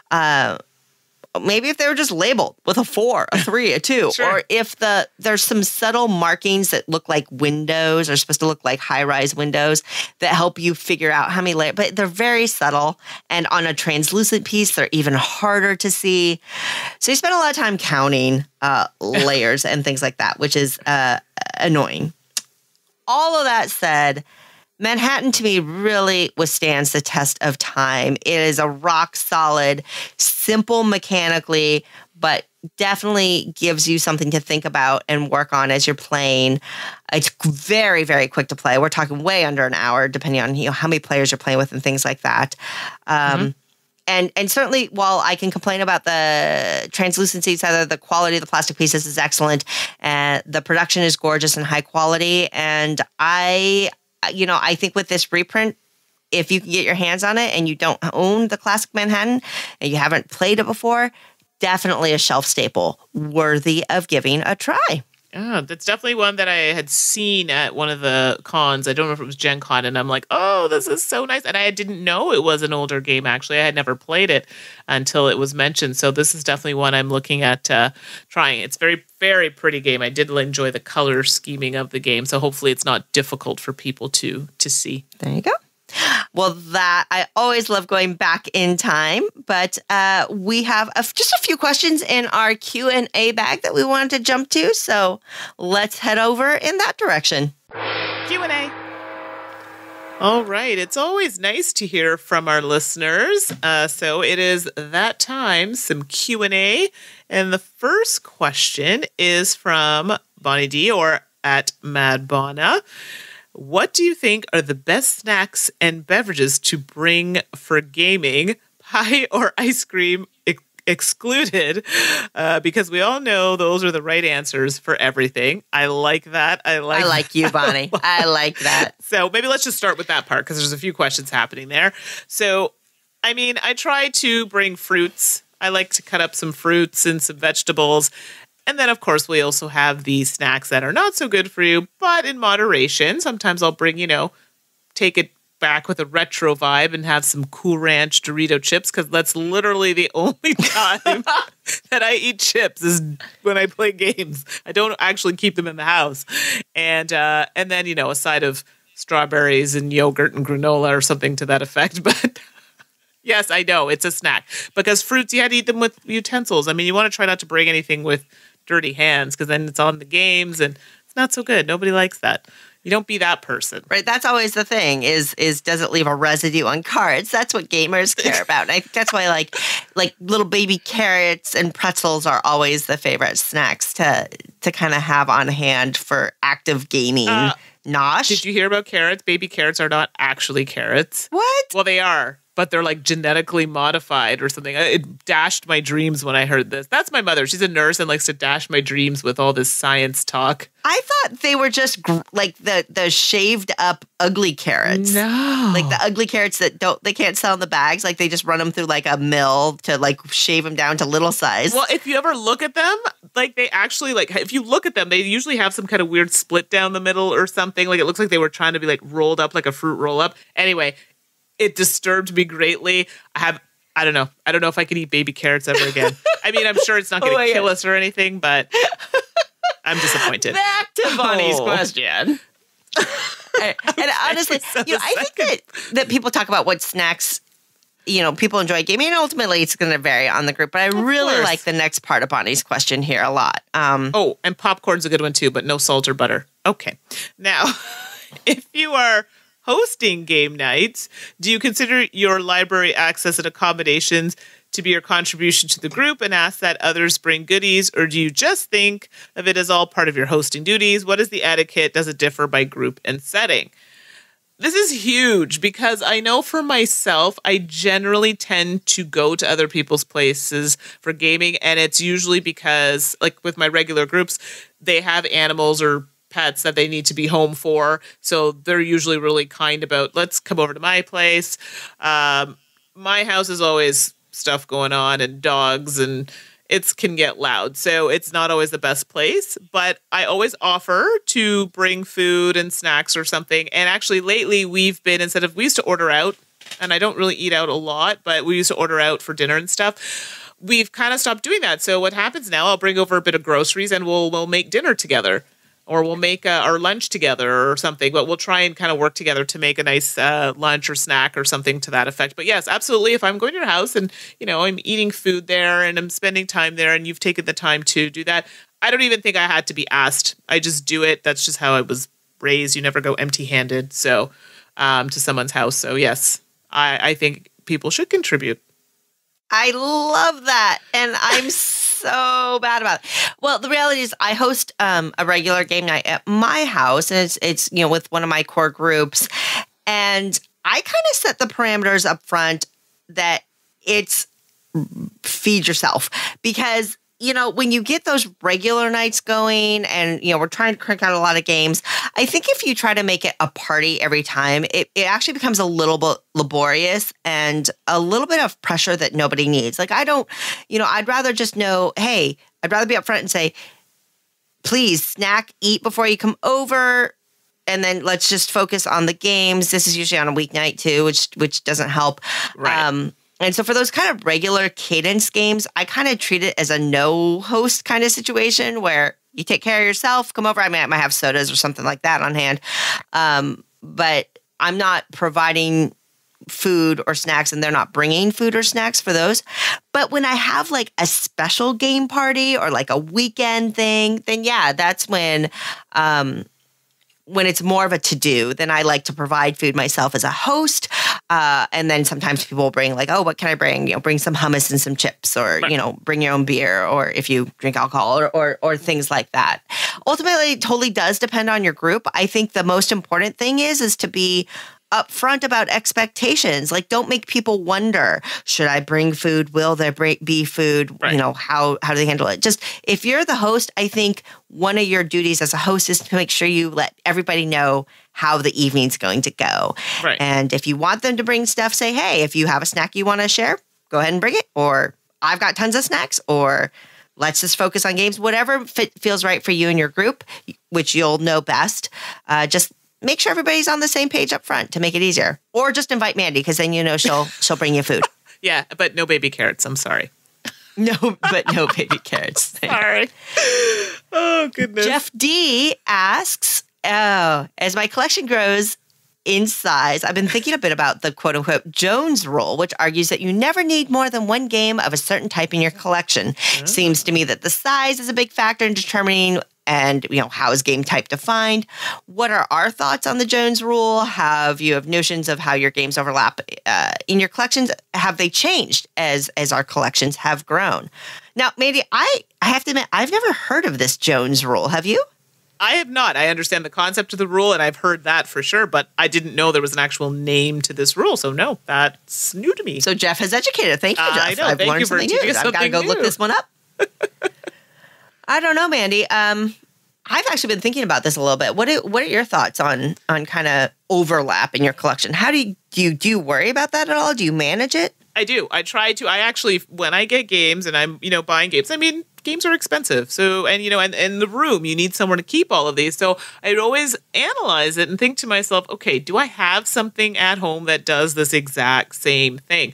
maybe if they were just labeled with a 4, a 3, a 2, Sure. or if there's some subtle markings that look like windows or supposed to look like high-rise windows that help you figure out how many layers, but they're very subtle. And on a translucent piece, they're even harder to see. So you spend a lot of time counting layers and things like that, which is annoying. All of that said, Manhattan to me really withstands the test of time. It is a rock solid, simple mechanically, but definitely gives you something to think about and work on as you're playing. It's very, very quick to play. We're talking way under an hour, depending on how many players you're playing with and things like that. And certainly, while I can complain about the translucency, the quality of the plastic pieces is excellent, and the production is gorgeous and high quality. And I think with this reprint, if you can get your hands on it and you don't own the classic Manhattan and you haven't played it before, definitely a shelf staple worthy of giving a try. Yeah, that's definitely one that I had seen at one of the cons. I don't know if it was Gen Con, and I'm like, oh, this is so nice. And I didn't know it was an older game, actually. I had never played it until it was mentioned. So this is definitely one I'm looking at trying. It's very, very pretty game. I did enjoy the color scheming of the game, so hopefully it's not difficult for people to see. There you go. Well, I always love going back in time, but we have just a few questions in our Q&A bag that we wanted to jump to, so let's head over in that direction. Q&A. All right. It's always nice to hear from our listeners. So it is that time, some Q&A. And the first question is from Bonnie D, or at Mad Bonna. What do you think are the best snacks and beverages to bring for gaming, pie or ice cream excluded? Because we all know those are the right answers for everything. I like that. I like you, Bonnie. I like that. So maybe let's just start with that part because there's a few questions happening there. So, I mean, I try to bring fruits. I like to cut up some fruits and some vegetables. And then, of course, we also have the snacks that are not so good for you, but in moderation. Sometimes I'll bring, take it back with a retro vibe and have some Cool Ranch Dorito chips, because that's literally the only time that I eat chips is when I play games. I don't actually keep them in the house. And then, a side of strawberries and yogurt and granola or something to that effect. But yes, I know, it's a snack. Because fruits, you had to eat them with utensils. I mean, you want to try not to bring anything with dirty hands, because then it's on the games and it's not so good. Nobody likes that. You don't be that person. Right. That's always the thing is does it leave a residue on cards? That's what gamers care about. And I think that's why like little baby carrots and pretzels are always the favorite snacks to to kind of have on hand for active gaming. Nosh. Did you hear about carrots? Baby carrots are not actually carrots. What? Well, they are, but they're like genetically modified or something. It dashed my dreams when I heard this. That's my mother. She's a nurse and likes to dash my dreams with all this science talk. I thought they were just like the shaved up ugly carrots. No. Like the ugly carrots that they can't sell in the bags. Like they just run them through like a mill to like shave them down to little size. Well, if you ever look at them, like they actually like, if you look at them, they usually have some kind of weird split down the middle or something. Like it looks like they were trying to be like rolled up like a fruit roll up. Anyway, it disturbed me greatly. I don't know. I don't know if I could eat baby carrots ever again. I mean, I'm sure it's not going to kill us or anything, but I'm disappointed. Back to Bonnie's question. And honestly, I think that people talk about what snacks, people enjoy gaming, and ultimately it's going to vary on the group. But I really like the next part of Bonnie's question here a lot. And popcorn's a good one too, but no salt or butter. Okay. Now, if you are hosting game nights, do you consider your library access and accommodations to be your contribution to the group and ask that others bring goodies, or do you just think of it as all part of your hosting duties? What is the etiquette? Does it differ by group and setting? This is huge because I know for myself, I generally tend to go to other people's places for gaming, and it's usually because, like with my regular groups, they have animals or pets that they need to be home for. So they're usually really kind about, let's come over to my place. My house is always stuff going on and dogs, and it can get loud. So it's not always the best place, but I always offer to bring food and snacks or something. And actually lately we used to order out, and I don't really eat out a lot, but we used to order out for dinner and stuff. We've kind of stopped doing that. So what happens now, I'll bring over a bit of groceries and we'll make dinner together. Or we'll make our lunch together or something, but we'll try and kind of work together to make a nice lunch or snack or something to that effect. But yes, absolutely. If I'm going to your house and, I'm eating food there and I'm spending time there and you've taken the time to do that, I don't even think I had to be asked. I just do it. That's just how I was raised. You never go empty-handed to someone's house. So yes, I think people should contribute. I love that. And I'm so bad about it. Well, the reality is I host a regular game night at my house, and it's with one of my core groups. And I kind of set the parameters up front that it's feed yourself, because when you get those regular nights going and, we're trying to crank out a lot of games, I think if you try to make it a party every time, it actually becomes a little bit laborious and a little bit of pressure that nobody needs. Like, I'd rather just know, hey, I'd rather be upfront and say, please snack, eat before you come over. And then let's just focus on the games. This is usually on a weeknight too, which doesn't help. Right. And so for those kind of regular cadence games, I kind of treat it as a no host kind of situation where you take care of yourself, come over. I might have sodas or something like that on hand. But I'm not providing food or snacks, and they're not bringing food or snacks for those. But when I have like a special game party or like a weekend thing, then yeah, that's when it's more of a to-do, then I like to provide food myself as a host. And then sometimes people will bring like, oh, what can I bring? Bring some hummus and some chips, or, bring your own beer, or if you drink alcohol or things like that. Ultimately, it totally does depend on your group. I think the most important thing is to be upfront about expectations. Like, don't make people wonder, should I bring food? Will there be food? Right. How do they handle it? Just if you're the host, I think one of your duties as a host is to make sure you let everybody know how the evening's going to go. Right. And if you want them to bring stuff, say, hey, if you have a snack you want to share, go ahead and bring it. Or I've got tons of snacks, or let's just focus on games. Whatever feels right for you and your group, which you'll know best. Just make sure everybody's on the same page up front to make it easier. Or just invite Mandy, because then she'll bring you food. Yeah, but no baby carrots. I'm sorry. No baby carrots. Sorry. Oh, goodness. Jeff D asks, as my collection grows in size, I've been thinking a bit about the quote-unquote Jones rule, which argues that you never need more than one game of a certain type in your collection. Seems to me that the size is a big factor in determining And, how is game type defined? What are our thoughts on the Jones rule? You have notions of how your games overlap in your collections? Have they changed as our collections have grown? Now, Mandy, I have to admit, I've never heard of this Jones rule. Have you? I have not. I understand the concept of the rule, and I've heard that for sure, but I didn't know there was an actual name to this rule. So no, that's new to me. So Jeff has educated. Thank you, Jeff. I know. I've Thank learned you for something teaching new. us I've got to something go look new. this one up. I don't know, Mandy. I've actually been thinking about this a little bit. What are your thoughts on kind of overlap in your collection? How do you worry about that at all? Do you manage it? I do. I try to. I actually, when I get games and I'm, buying games, games are expensive. So, and in the room, you need somewhere to keep all of these. So I'd always analyze it and think to myself, okay, do I have something at home that does this exact same thing?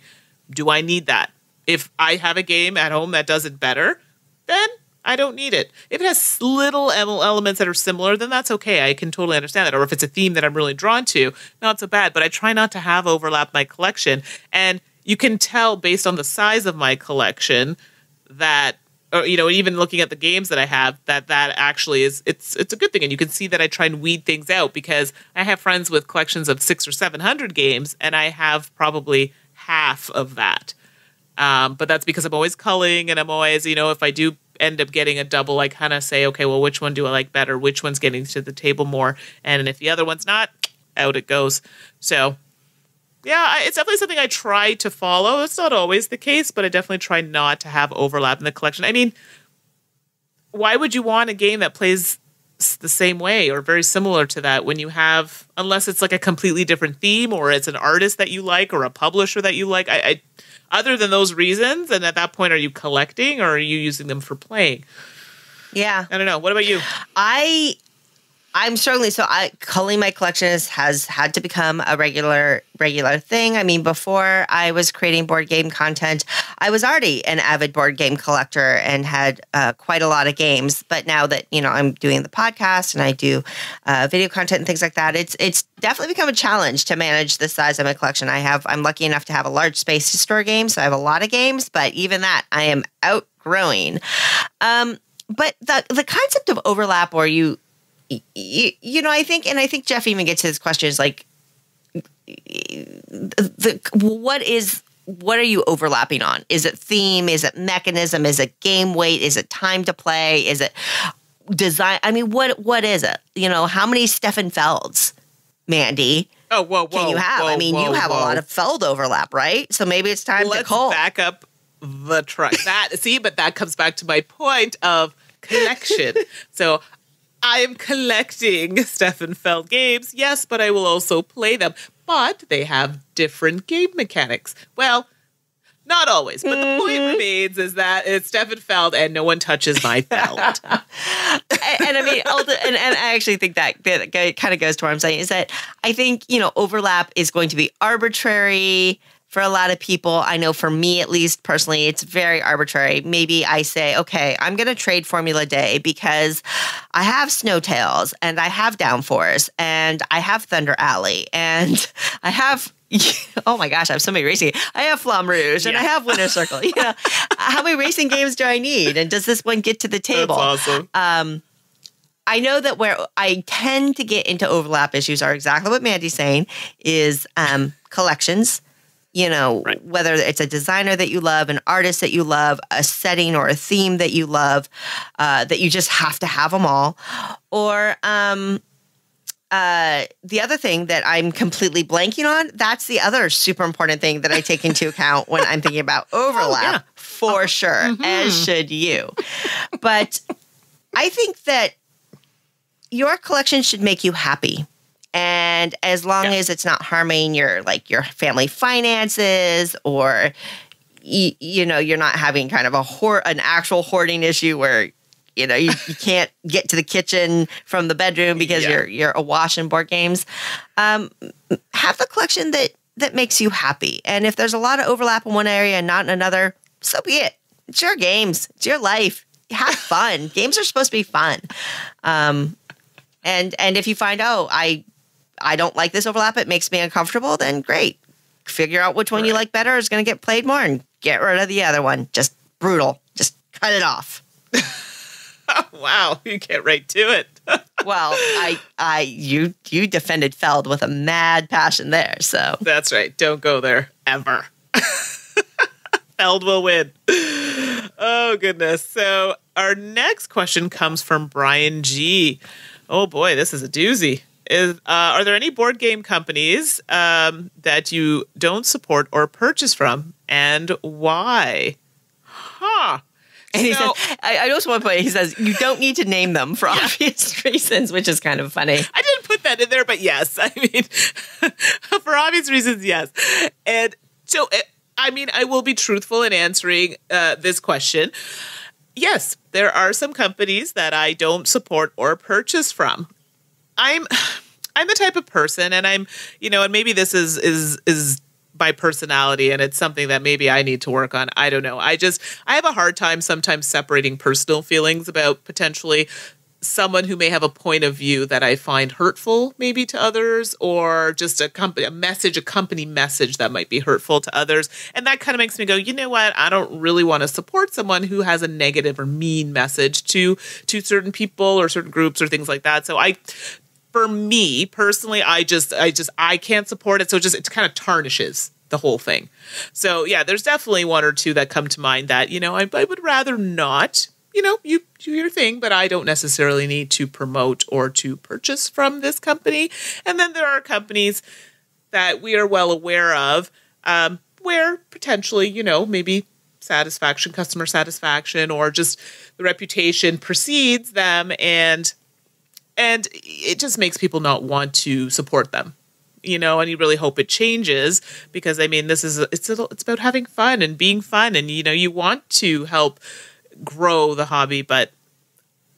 Do I need that? If I have a game at home that does it better, then I don't need it. If it has little elements that are similar, then that's okay. I can totally understand that. Or if it's a theme that I'm really drawn to, not so bad. But I try not to have overlap my collection. And you can tell based on the size of my collection that, or, even looking at the games that I have, that actually it's a good thing. And you can see that I try and weed things out because I have friends with collections of 600 or 700 games, and I have probably half of that. But that's because I'm always culling, and I'm always, if I do end up getting a double, I kind of say, okay, well, which one do I like better? Which one's getting to the table more? And if the other one's not, out it goes. So, yeah, it's definitely something I try to follow. It's not always the case, but I definitely try not to have overlap in the collection. Why would you want a game that plays the same way or very similar to that when you have, unless it's like a completely different theme or it's an artist that you like or a publisher that you like? I other than those reasons, and at that point, are you collecting or are you using them for playing? Yeah. I don't know. What about you? I'm struggling. So culling my collections has had to become a regular thing. Before I was creating board game content, I was already an avid board game collector and had quite a lot of games. But now that, I'm doing the podcast and I do video content and things like that, it's definitely become a challenge to manage the size of my collection. I'm lucky enough to have a large space to store games. So I have a lot of games, but even that I am outgrowing. But the concept of overlap, or I think Jeff even gets to his questions like, what are you overlapping on? Is it theme? Is it mechanism? Is it game weight? Is it time to play? Is it design? What is it? How many Stefan Felds, Mandy? Oh, whoa. Can you have? You have a lot of Feld overlap, right? So maybe it's time to cull. Let's back up the truck. But that comes back to my point of collection. So I am collecting Stefan Feld games, yes, but I will also play them. But they have different game mechanics. Well, not always, but the point remains is that it's Stefan Feld and no one touches my Feld. and I actually think that kind of goes to what I'm saying is that I think, overlap is going to be arbitrary for a lot of people. I know for me, at least personally, it's very arbitrary. Maybe I say, okay, I'm going to trade Formula Day because I have Snowtails and I have Downforce and I have Thunder Alley and I have, oh my gosh, I have so many racing. I have Flamme Rouge and I have Winter Circle. How many racing games do I need? And does this one get to the table? That's awesome. I know that where I tend to get into overlap issues are exactly what Mandy's saying is collections. Right. Whether it's a designer that you love, an artist that you love, a setting or a theme that you love, that you just have to have them all. Or the other thing that I'm completely blanking on, that's the other super important thing that I take into account when I'm thinking about overlap, for sure, as should you. But I think that your collection should make you happy. And as long as it's not harming your family finances, or you're not having kind of an actual hoarding issue where you can't get to the kitchen from the bedroom because you're awash in board games. Have the collection that makes you happy. And if there's a lot of overlap in one area and not in another, so be it. It's your games. It's your life. Have fun. Games are supposed to be fun. And if you find, I don't like this overlap, it makes me uncomfortable, then great. Figure out which one you like better is going to get played more and get rid of the other one. Just brutal. Just cut it off. Wow, you get right to it. Well, you defended Feld with a mad passion there, so. That's right. Don't go there ever. Feld will win. Oh, goodness. So our next question comes from Brian G. Oh, boy, this is a doozy. Are there any board game companies that you don't support or purchase from, and why? Huh. And he says, I just want to point, he says, you don't need to name them for obvious reasons, which is kind of funny. I didn't put that in there, but yes. I mean, for obvious reasons, yes. And so, I mean, I will be truthful in answering this question. Yes, there are some companies that I don't support or purchase from. I'm the type of person, and I'm, and maybe this is my personality, and it's something that maybe I need to work on. I don't know. I have a hard time sometimes separating personal feelings about potentially someone who may have a point of view that I find hurtful maybe to others, or just a company message that might be hurtful to others. And that kind of makes me go, you know what? I don't really want to support someone who has a negative or mean message to certain people or certain groups or things like that. So for me personally, I can't support it. So it kind of tarnishes the whole thing. So yeah, there's definitely one or two that come to mind that, I would rather not, you do your thing, but I don't necessarily need to promote or to purchase from this company. And then there are companies that we are well aware of, where potentially, maybe customer satisfaction, or just the reputation precedes them, and it just makes people not want to support them, and you really hope it changes, because I mean, it's about having fun and being fun, and you want to help grow the hobby. But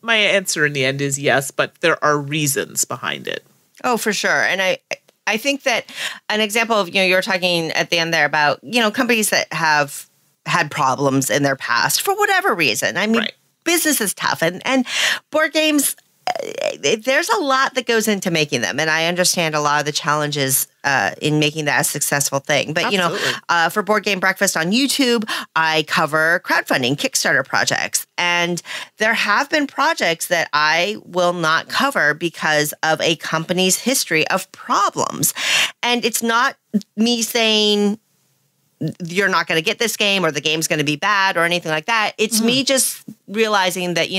my answer in the end is yes, but there are reasons behind it. Oh, for sure. And I think that an example of, you're talking at the end there about, companies that have had problems in their past for whatever reason. I mean, business is tough, and board games, there's a lot that goes into making them, and I understand a lot of the challenges in making that a successful thing. But for Board Game Breakfast on YouTube, I cover crowdfunding, Kickstarter projects, and there have been projects that I will not cover because of a company's history of problems. And it's not me saying you're not going to get this game, or the game's going to be bad, or anything like that. It's me just realizing that,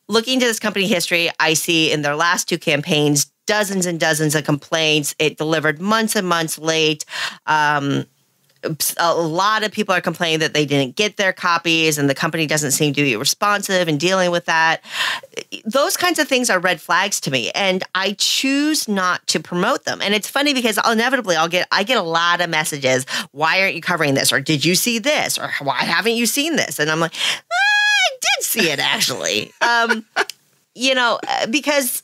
looking to this company history, I see in their last two campaigns, dozens and dozens of complaints. It delivered months and months late. A lot of people are complaining that they didn't get their copies, and the company doesn't seem to be responsive in dealing with that. Those kinds of things are red flags to me, and I choose not to promote them. And it's funny because inevitably I get a lot of messages. Why aren't you covering this? Or did you see this? Or why haven't you seen this? And I'm like, I did see it actually. Because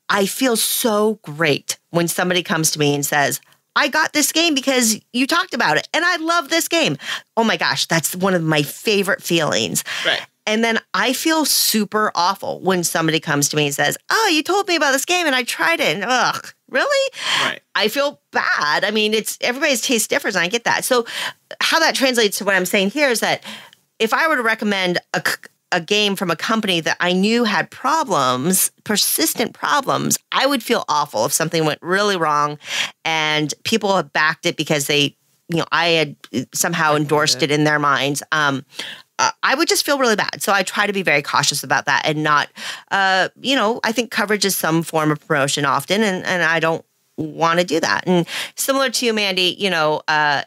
I feel so great when somebody comes to me and says, I got this game because you talked about it, and I love this game. Oh my gosh, that's one of my favorite feelings. Right. And then I feel super awful when somebody comes to me and says, oh, you told me about this game and I tried it, and ugh, really? Right. I feel bad. I mean, everybody's taste differs, and I get that. So how that translates to what I'm saying here is that if I were to recommend a game from a company that I knew had problems, persistent problems, I would feel awful if something went really wrong and people have backed it because I had somehow endorsed it in their minds. I would just feel really bad. So I try to be very cautious about that, and not, I think coverage is some form of promotion often, and I don't want to do that. And similar to you, Mandy, a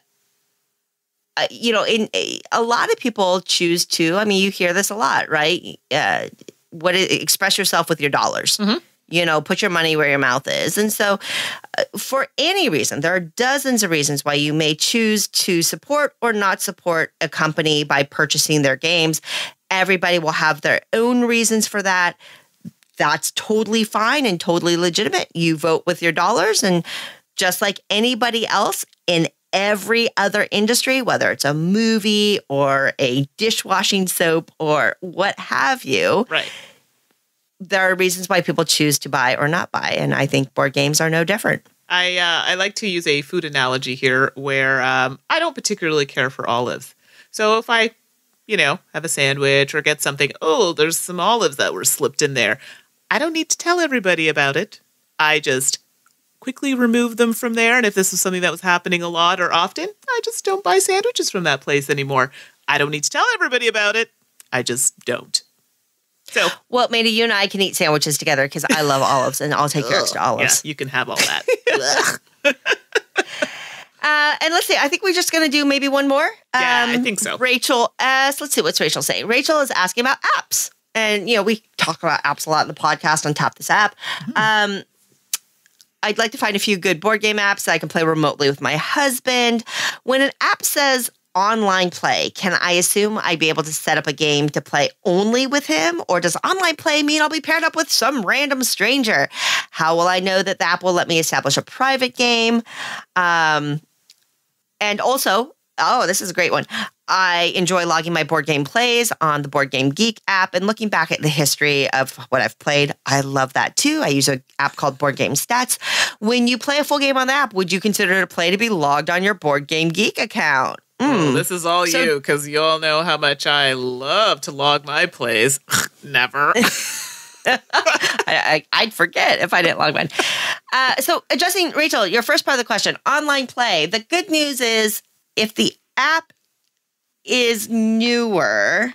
lot of people choose to, you hear this a lot, right? Express yourself with your dollars. Mm-hmm. Put your money where your mouth is. And so for any reason, there are dozens of reasons why you may choose to support or not support a company by purchasing their games. Everybody will have their own reasons for that. That's totally fine and totally legitimate. You vote with your dollars, and just like anybody else in every other industry, whether it's a movie or a dishwashing soap or what have you, right? There are reasons why people choose to buy or not buy, and I think board games are no different. I like to use a food analogy here where I don't particularly care for olives. So if I, have a sandwich or get something, there's some olives that were slipped in there. I don't need to tell everybody about it. I just quickly remove them from there. And if this was something that was happening a lot or often, I just don't buy sandwiches from that place anymore. I don't need to tell everybody about it. I just don't. So, well, maybe you and I can eat sandwiches together because I love olives and I'll take your extra olives. Yeah, you can have all that. And let's see, I think we're just going to do maybe one more. Yeah, I think so. Rachel let's see, what's Rachel saying? Rachel is asking about apps. And, we talk about apps a lot in the podcast on Tap This App. Mm-hmm. I'd like to find a few good board game apps that I can play remotely with my husband. When an app says online play, can I assume I'd be able to set up a game to play only with him? Or does online play mean I'll be paired up with some random stranger? How will I know that the app will let me establish a private game? And also, this is a great one. I enjoy logging my board game plays on the Board Game Geek app and looking back at the history of what I've played. I love that too. I use an app called Board Game Stats. When you play a full game on the app, would you consider a play to be logged on your Board Game Geek account? Oh, this is all you, because you all know how much I love to log my plays. Never. I'd forget if I didn't log mine. So addressing, Rachel, your first part of the question, online play. The good news is if the app is newer,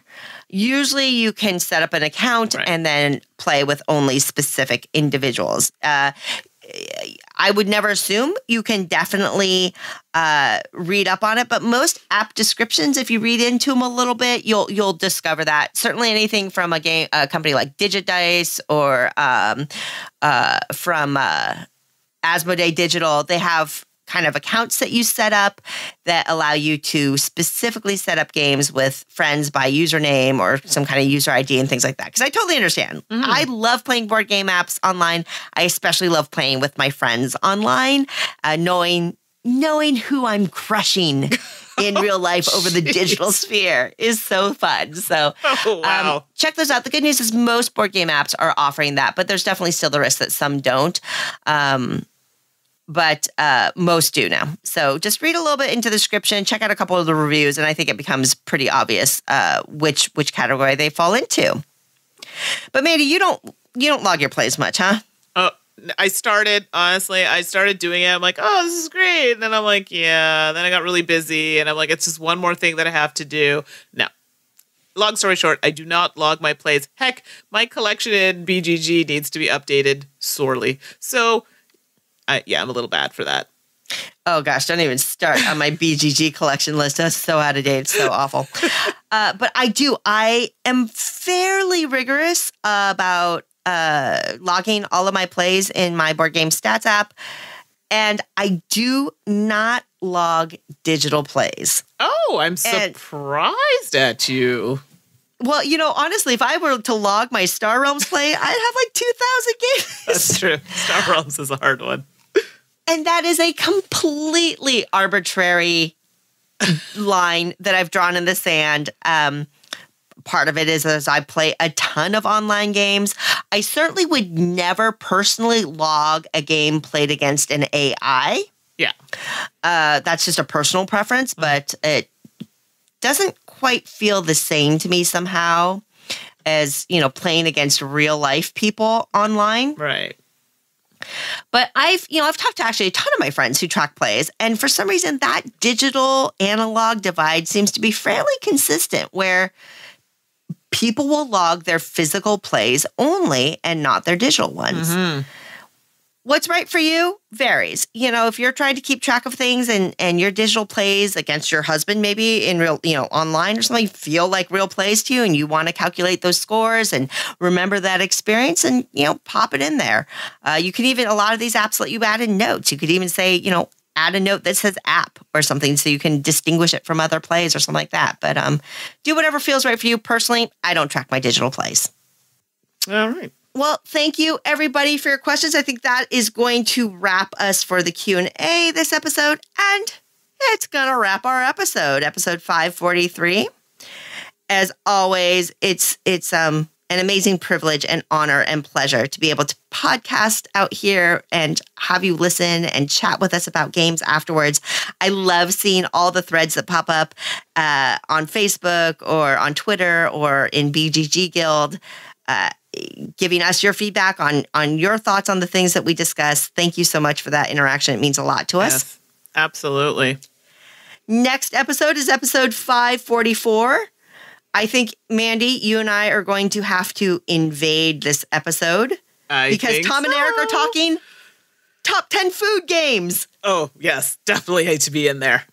usually you can set up an account and then play with only specific individuals. I would never assume. You can definitely read up on it, but most app descriptions, if you read into them a little bit, you'll discover that. Certainly, anything from a company like Digidice or from Asmodee Digital, they have kind of accounts that you set up that allow you to specifically set up games with friends by username or some kind of user ID and things like that. Because I totally understand. Mm-hmm. I love playing board game apps online. I especially love playing with my friends online, knowing who I'm crushing in real life over the digital sphere is so fun. So check those out. The good news is most board game apps are offering that, but there's definitely still the risk that some don't. But most do now. So just read a little bit into the description, check out a couple of the reviews, and I think it becomes pretty obvious which category they fall into. But Mandy, you don't log your plays much, huh? I started doing it. I'm like, oh, this is great. And then I'm like, yeah. Then I got really busy, and I'm like, it's just one more thing that I have to do. No. Long story short, I do not log my plays. Heck, my collection in BGG needs to be updated sorely. So I'm a little bad for that. Oh, gosh, don't even start on my BGG collection list. That's so out of date. It's so awful. But I am fairly rigorous about logging all of my plays in my Board Game Stats app. And I do not log digital plays. Oh, I'm surprised at you. Well, honestly, if I were to log my Star Realms play, I'd have like 2,000 games. That's true. Star Realms is a hard one. And that is a completely arbitrary line that I've drawn in the sand. Part of it is as I play a ton of online games. I certainly would never personally log a game played against an AI. Yeah. That's just a personal preference, but it doesn't quite feel the same to me somehow as, playing against real life people online. Right. But I've talked to actually a ton of my friends who track plays, and for some reason that digital analog divide seems to be fairly consistent where people will log their physical plays only and not their digital ones. Mm-hmm. What's right for you varies. If you're trying to keep track of things and your digital plays against your husband, maybe in real, online or something, feel like real plays to you and you want to calculate those scores and remember that experience and, pop it in there. You can even, a lot of these apps let you add in notes. You could even say, add a note that says app or something so you can distinguish it from other plays or something like that. But do whatever feels right for you. Personally, I don't track my digital plays. All right. Well, thank you, everybody, for your questions. I think that is going to wrap us for the Q&A this episode, and it's going to wrap our episode 543. As always, it's an amazing privilege and honor and pleasure to be able to podcast out here and have you listen and chat with us about games afterwards. I love seeing all the threads that pop up on Facebook or on Twitter or in BGG Guild, giving us your feedback on your thoughts on the things that we discuss. Thank you so much for that interaction. It means a lot to us. Yes, absolutely. Next episode is episode 544. I think, Mandy, you and I are going to have to invade this episode because Tom and Eric are talking top 10 food games. Oh, yes. Definitely hate to be in there.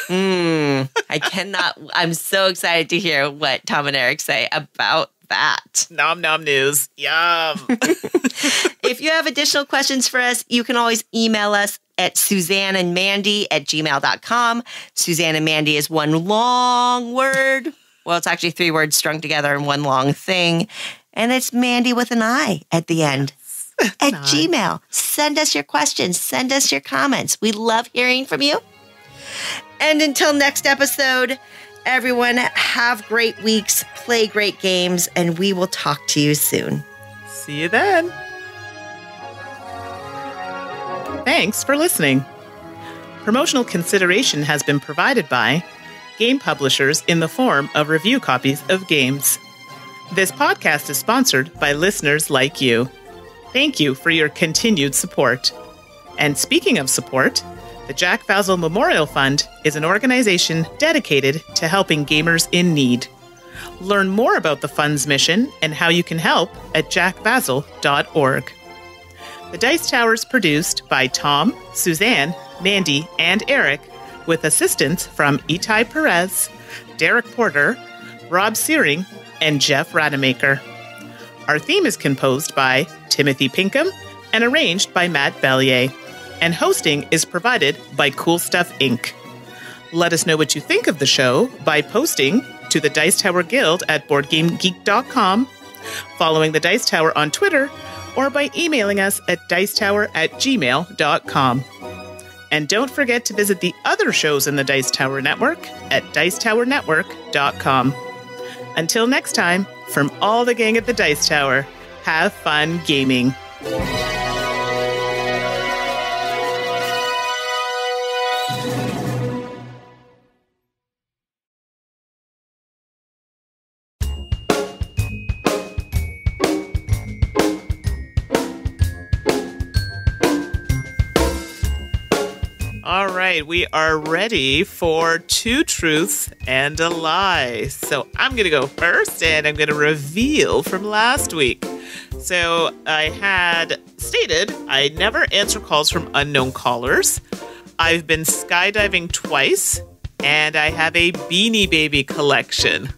I cannot. I'm so excited to hear what Tom and Eric say about that. Nom nom news. Yum. If you have additional questions for us, you can always email us at SuzanneandMandy@gmail.com. Suzanne and Mandy is one long word. Well, it's actually 3 words strung together in one long thing. And it's Mandy with an I at the end. At Gmail. Send us your questions. Send us your comments. We love hearing from you. And until next episode, everyone, have great weeks, play great games, and we will talk to you soon. See you then. Thanks for listening. Promotional consideration has been provided by game publishers in the form of review copies of games. This podcast is sponsored by listeners like you. Thank you for your continued support. And speaking of support, the Jack Vazel Memorial Fund is an organization dedicated to helping gamers in need. Learn more about the fund's mission and how you can help at jackvazel.org. The Dice Tower is produced by Tom, Suzanne, Mandy, and Eric, with assistance from Itai Perez, Derek Porter, Rob Searing, and Jeff Rademacher. Our theme is composed by Timothy Pinkham and arranged by Matt Bellier. And hosting is provided by Cool Stuff Inc. Let us know what you think of the show by posting to the Dice Tower Guild at BoardGameGeek.com, following the Dice Tower on Twitter, or by emailing us at dicetower@gmail.com. And don't forget to visit the other shows in the Dice Tower Network at dicetowernetwork.com. Until next time, from all the gang at the Dice Tower, have fun gaming. All right, we are ready for 2 truths and a lie. So I'm going to go first, and I'm going to reveal from last week. So I had stated I never answer calls from unknown callers. I've been skydiving twice, and I have a Beanie Baby collection.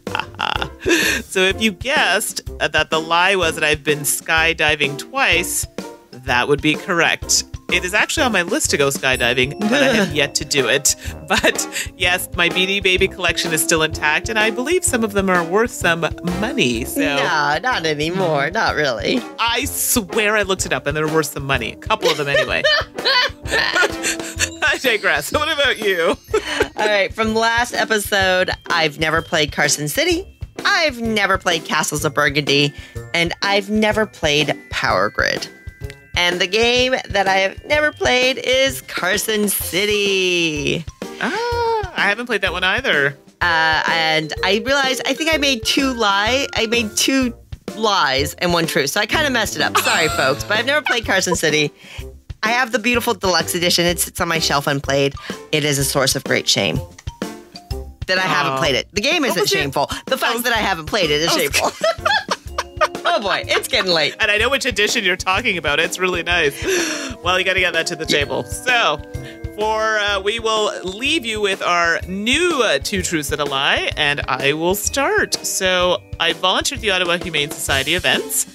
So if you guessed that the lie was that I've been skydiving twice, that would be correct. It is actually on my list to go skydiving, but I have yet to do it. But yes, my Beanie Baby collection is still intact, and I believe some of them are worth some money. So no, not anymore. Not really. I swear I looked it up, and they're worth some money. A couple of them anyway. I digress. What about you? All right, from last episode, I've never played Carson City. I've never played Castles of Burgundy, and I've never played Power Grid. And the game that I have never played is Carson City. I haven't played that one either. And I realized I think I made 2 lies and 1 truth. So I kind of messed it up. Sorry, folks, but I've never played Carson City. I have the beautiful deluxe edition. It sits on my shelf unplayed. It is a source of great shame that I haven't played it. The game isn't shameful. The fact that I haven't played it is shameful. Oh boy, it's getting late. And I know which edition you're talking about. It's really nice. Well, you got to get that to the table. So, we will leave you with our new 2 truths and a lie, and I will start. So, I volunteer at the Ottawa Humane Society events.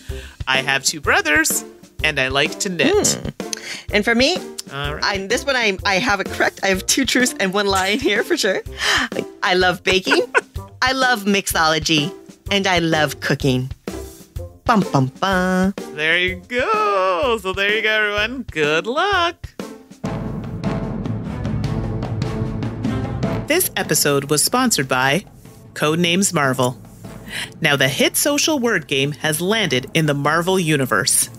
I have 2 brothers, and I like to knit. And for me, all right. This one I have it correct. I have 2 truths and 1 lie in here for sure. I love baking, I love mixology, and I love cooking. Bum, bum, bum. There you go. So there you go, everyone. Good luck. This episode was sponsored by Codenames Marvel. Now, the hit social word game has landed in the Marvel Universe.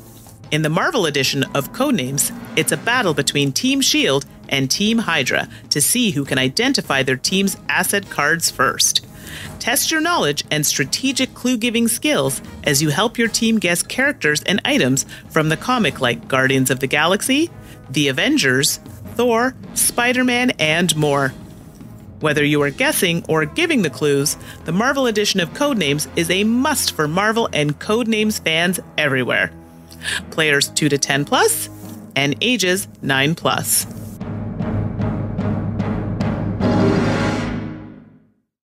In the Marvel edition of Codenames, it's a battle between Team S.H.I.E.L.D. and Team Hydra to see who can identify their team's asset cards first. Test your knowledge and strategic clue-giving skills as you help your team guess characters and items from the comic like Guardians of the Galaxy, The Avengers, Thor, Spider-Man, and more. Whether you are guessing or giving the clues, the Marvel edition of Codenames is a must for Marvel and Codenames fans everywhere. Players 2 to 10 plus and ages 9 plus.